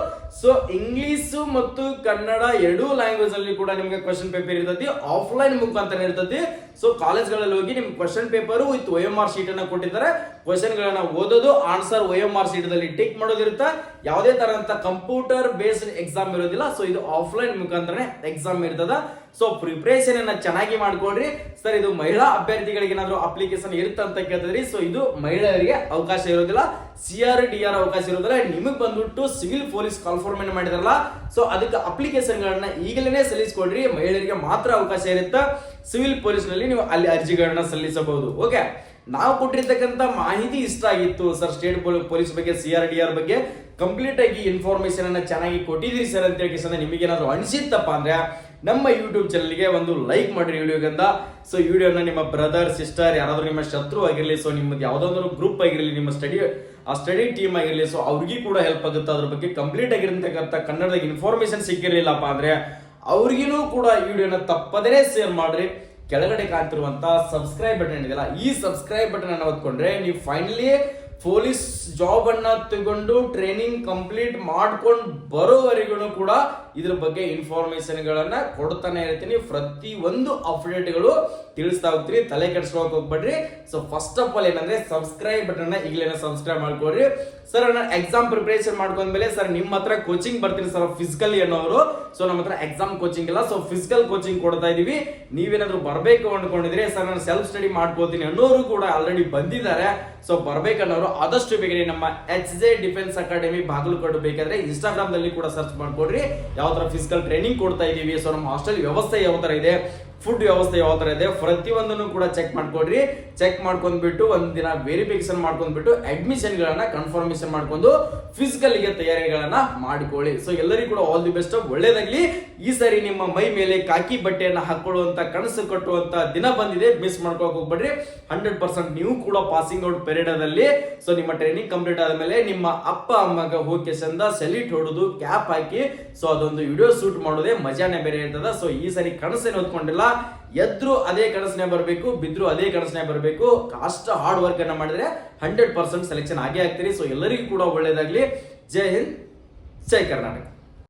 ಸೊ ಇಂಗ್ಲಿಷ್ ಮತ್ತು ಕನ್ನಡ ಎರಡೂ ಲ್ಯಾಂಗ್ವೇಜ್ ಅಲ್ಲಿ ಕೂಡ ನಿಮ್ಗೆ ಕ್ವಶನ್ ಪೇಪರ್ ಇರ್ತೈತಿ, ಆಫ್ಲೈನ್ ಮುಖಾಂತರ ಇರ್ತೈತಿ. ಸೊ ಕಾಲೇಜ್ಗಳಲ್ಲಿ ಹೋಗಿ ನಿಮ್ಗೆ question paper with OMR sheet ಅನ್ನ ಕೊಟ್ಟಿದ್ದಾರೆ. ಕ್ವಶನ್ ಗಳನ್ನ ಓದೋದು, ಆನ್ಸರ್ OMR ಶೀಟ್ ದಲ್ಲಿ ಟಿಕ್ ಮಾಡೋದಿರುತ್ತೆ. ಯಾವುದೇ ತರಂತ ಕಂಪ್ಯೂಟರ್ ಬೇಸ್ಡ್ ಎಕ್ಸಾಮ್ ಇರೋದಿಲ್ಲ. ಸೊ ಇದು ಆಫ್ಲೈನ್ ಮುಖಾಂತರ ಎಕ್ಸಾಮ್ ಇರ್ತದ. ಸೊ ಪ್ರಿಪರೇಷನ್ ಅನ್ನ ಚೆನ್ನಾಗಿ ಮಾಡ್ಕೊಡ್ರಿ. ಸರ್ ಇದು ಮಹಿಳಾ ಅಭ್ಯರ್ಥಿಗಳಿಗೆ ಏನಾದ್ರು ಅಪ್ಲಿಕೇಶನ್ ಇರುತ್ತೆ ಅಂತ ಕೇಳ್ತಿದ್ರಿ. ಸೊ ಇದು ಮಹಿಳೆಯರಿಗೆ ಅವಕಾಶ ಇರೋದಿಲ್ಲ, CR/DR ಅವಕಾಶ ಇರೋದಿಲ್ಲ. ನಿಮಗೆ ಬಂದ್ಬಿಟ್ಟು ಸಿವಿಲ್ ಪೊಲೀಸ್ ಕಾಲ್ಫಾರ್ಮ್ ಮಾಡಿದಾರಲ್ಲ, ಸೊ ಅದಕ್ಕೆ ಅಪ್ಲಿಕೇಶನ್ ಗಳನ್ನ ಈಗಲೇ ಸಲ್ಲಿಸ್ಕೊಡ್ರಿ. ಮಹಿಳೆಯರಿಗೆ ಮಾತ್ರ ಅವಕಾಶ ಇರುತ್ತೆ. ಸಿವಿಲ್ ಪೊಲೀಸ್ ನಲ್ಲಿ ನೀವು ಅಲ್ಲಿ ಅರ್ಜಿಗಳನ್ನ ಸಲ್ಲಿಸಬಹುದು. ಓಕೆ, ನಾವು ಕೊಟ್ಟಿರ್ತಕ್ಕಂಥ ಮಾಹಿತಿ ಇಷ್ಟ ಆಗಿತ್ತು ಸರ್, ಸ್ಟೇಟ್ ಪೊಲೀಸ್ ಬಗ್ಗೆ, CR/DR ಬಗ್ಗೆ ಕಂಪ್ಲೀಟ್ ಆಗಿ ಇನ್ಫಾರ್ಮೇಶನ್ ಅನ್ನ ಚೆನ್ನಾಗಿ ಕೊಟ್ಟಿದ್ದೀರಿ ಸರ್ ಅಂತ ಹೇಳಿ ನಿಮಗೆ ಏನಾದ್ರು ಅನಿಸಿತ್ತಪ್ಪ ಅಂದ್ರೆ ನಮ್ಮ ಯೂಟ್ಯೂಬ್ ಚಾನಲ್ಗೆ ಒಂದು ಲೈಕ್ ಮಾಡಿರಿ ವಿಡಿಯೋಗಂದ. ಸೊ ವಿಡಿಯೋನ ನಿಮ್ಮ ಬ್ರದರ್ ಸಿಸ್ಟರ್ ಯಾರಾದ್ರೂ ನಿಮ್ಮ ಶತ್ರು ಆಗಿರಲಿ, ಸೊ ನಿಮ್ಮದು ಯಾವ್ದಾದ್ರು ಗ್ರೂಪ್ ಆಗಿರಲಿ, ನಿಮ್ಮ ಸ್ಟಡಿ ಟೀಮ್ ಆಗಿರಲಿ, ಸೊ ಅವ್ರಿಗೆ ಕೂಡ ಹೆಲ್ಪ್ ಆಗುತ್ತೆ. ಅದ್ರ ಬಗ್ಗೆ ಕಂಪ್ಲೀಟ್ ಆಗಿರ್ತಕ್ಕಂಥ ಕನ್ನಡದಾಗ ಇನ್ಫಾರ್ಮೇಶನ್ ಸಿಕ್ಕಿರಲಿಲ್ಲಪ್ಪ ಅಂದ್ರೆ ಅವ್ರಿಗೂ ಕೂಡ ಈ ವಿಡಿಯೋನ ತಪ್ಪದೇ ಶೇರ್ ಮಾಡ್ರಿ. ಕೆಳಗಡೆ ಕಾಣ್ತಿರುವಂತ ಸಬ್ಸ್ಕ್ರೈಬ್ ಬಟನ್ ಇದೆಯಲ್ಲ, ಈ ಸಬ್ಸ್ಕ್ರೈಬ್ ಬಟನ್ ಅನ್ನು ಒತ್ಕೊಂಡ್ರೆ ನೀವು ಫೈನಲಿ ಪೊಲೀಸ್ ಜಾಬ್ ಅನ್ನ ತಗೊಂಡು ಟ್ರೈನಿಂಗ್ ಕಂಪ್ಲೀಟ್ ಮಾಡ್ಕೊಂಡು ಬರೋವರೆಗೂ ಕೂಡ ಇದ್ರ ಬಗ್ಗೆ ಇನ್ಫಾರ್ಮೇಶನ್ ಗಳನ್ನ ಕೊಡ್ತಾನೆ ಇರ್ತೀನಿ. ಪ್ರತಿ ಒಂದು ಅಪ್ಡೇಟ್ಗಳು ತಿಳಿಸ್ತಾ ಹೋಗ್ತೀರಿ, ತಲೆ ಕೆಡ್ಸ್ಕೊಳಕ್ ಹೋಗ್ಬೇಡ್ರಿ. ಸೊ ಫಸ್ಟ್ ಆಫ್ ಆಲ್ ಏನಂದ್ರೆ ಸಬ್ಸ್ಕ್ರೈಬ್ ಬಟನ್ ಈಗಲೇ ಸಬ್ಸ್ಕ್ರೈಬ್ ಮಾಡ್ಕೊಡ್ರಿ. ಸರ್ ನಾನು ಎಕ್ಸಾಮ್ ಪ್ರಿಪರೇಷನ್ ಮಾಡ್ಕೊಂಡ್ಮೇಲೆ ಸರ್ ನಿಮ್ಮ ಹತ್ರ ಕೋಚಿಂಗ್ ಬರ್ತೀನಿ ಸರ್ ಫಿಸಿಕಲ್ ಅನ್ನೋರು. ಸೊ ನಮ್ಮ ಹತ್ರ ಎಕ್ಸಾಮ್ ಕೋಚಿಂಗ್ ಇಲ್ಲ, ಸೊ ಫಿಸಿಕಲ್ ಕೋಚಿಂಗ್ ಕೊಡ್ತಾ ಇದೀವಿ. ನೀವೇನಾದ್ರೂ ಬರ್ಬೇಕು ಅನ್ಕೊಂಡಿದ್ರೆ ಸರ್ ನಾನು ಸೆಲ್ಫ್ ಸ್ಟಡಿ ಮಾಡ್ಕೋತೀನಿ ಅನ್ನೋರು ಕೂಡ ಆಲ್ರೆಡಿ ಬಂದಿದ್ದಾರೆ. ಸೊ ಬರ್ಬೇಕನ್ನೋರು ಆದಷ್ಟು ಬೇಗ ನಮ್ಮ HJ ಡಿಫೆನ್ಸ್ ಅಕಾಡೆಮಿ ಬಾಗಲಕೋಟೆ ಬೇಕಾದ್ರೆ ಇನ್ಸ್ಟಾಗ್ರಾಮ್ ದಲ್ಲಿ ಕೂಡ ಸರ್ಚ್ ಮಾಡ್ಕೊಡ್ರಿ. ಯಾವ ತರ ಫಿಸಿಕಲ್ ಟ್ರೈನಿಂಗ್ ಕೊಡ್ತಾ ಇದೀವಿ, ಸೊ ನಮ್ಮ ಹಾಸ್ಟೆಲ್ ವ್ಯವಸ್ಥೆ ಯಾವ ತರ ಇದೆ, ಫುಡ್ ವ್ಯವಸ್ಥೆ ಯಾವ ತರ ಇದೆ, ಪ್ರತಿಯೊಂದನ್ನು ಕೂಡ ಚೆಕ್ ಮಾಡ್ಕೊಡ್ರಿ. ಚೆಕ್ ಮಾಡ್ಕೊಂಡ್ಬಿಟ್ಟು ಒಂದಿನ ವೆರಿಫಿಕೇಶನ್ ಮಾಡ್ಕೊಂಡ್ಬಿಟ್ಟು ಅಡ್ಮಿಷನ್ ಗಳನ್ನ ಕನ್ಫರ್ಮೇಶನ್ ಮಾಡ್ಕೊಂಡು ಫಿಸಿಕಲ್ ಗೆ ತಯಾರಿಗಳನ್ನ ಮಾಡಿಕೊಳ್ಳಿ. ಸೊ ಎಲ್ಲರಿಗೂ ಕೂಡ ಆಲ್ ದಿ ಬೆಸ್ಟ್, ಒಳ್ಳೇದಾಗ್ಲಿ. ಈ ಸಾರಿ ನಿಮ್ಮ ಮೈ ಮೇಲೆ ಕಾಕಿ ಬಟ್ಟೆಯನ್ನ ಹಾಕೊಳ್ಳುವಂತ ಕನಸು ಕಟ್ಟುವಂತ ದಿನ ಬಂದಿದೆ, ಮಿಸ್ ಮಾಡ್ಕೊಳಕ್ ಹೋಗ್ಬೇಡ್ರಿ. 100% ನೀವು ಕೂಡ ಪಾಸಿಂಗ್ ಔಟ್ ಪೀರಿಯಡ್ ಅಲ್ಲಿ, ಸೊ ನಿಮ್ಮ ಟ್ರೈನಿಂಗ್ ಕಂಪ್ಲೀಟ್ ಆದ್ಮೇಲೆ ನಿಮ್ಮ ಅಪ್ಪ ಅಮ್ಮಗ ಹೋಗಿ ಚಂದ ಸೆಲ್ಯೂಟ್ ಹೊಡೋದು, ಕ್ಯಾಪ್ ಹಾಕಿ ಸೊ ಅದೊಂದು ವಿಡಿಯೋ ಶೂಟ್ ಮಾಡೋದೇ ಮಜಾನೇ ಬೇರೆ ಇರ್ತದ. ಸೊ ಈ ಸಾರಿ ಕನಸೇನು ಓದ್ಕೊಂಡಿಲ್ಲ, ಎದ್ರು ಅದೇ ಕನಸನೇ ಬರಬೇಕು, ಬಿದ್ರು ಅದೇ ಕನಸನೇ ಬರಬೇಕು. ಅಷ್ಟು ಹಾರ್ಡ್ ವರ್ಕ್ ಅನ್ನ ಮಾಡಿದ್ರೆ 100% ಸೆಲೆಕ್ಷನ್ ಆಗೇ ಆಗ್ತೀರಿ. ಸೊ ಎಲ್ಲರಿಗೂ ಕೂಡ ಒಳ್ಳೇದಾಗ್ಲಿ. ಜೈ ಹಿಂದ್, ಜೈ ಕರ್ನಾಟಕ.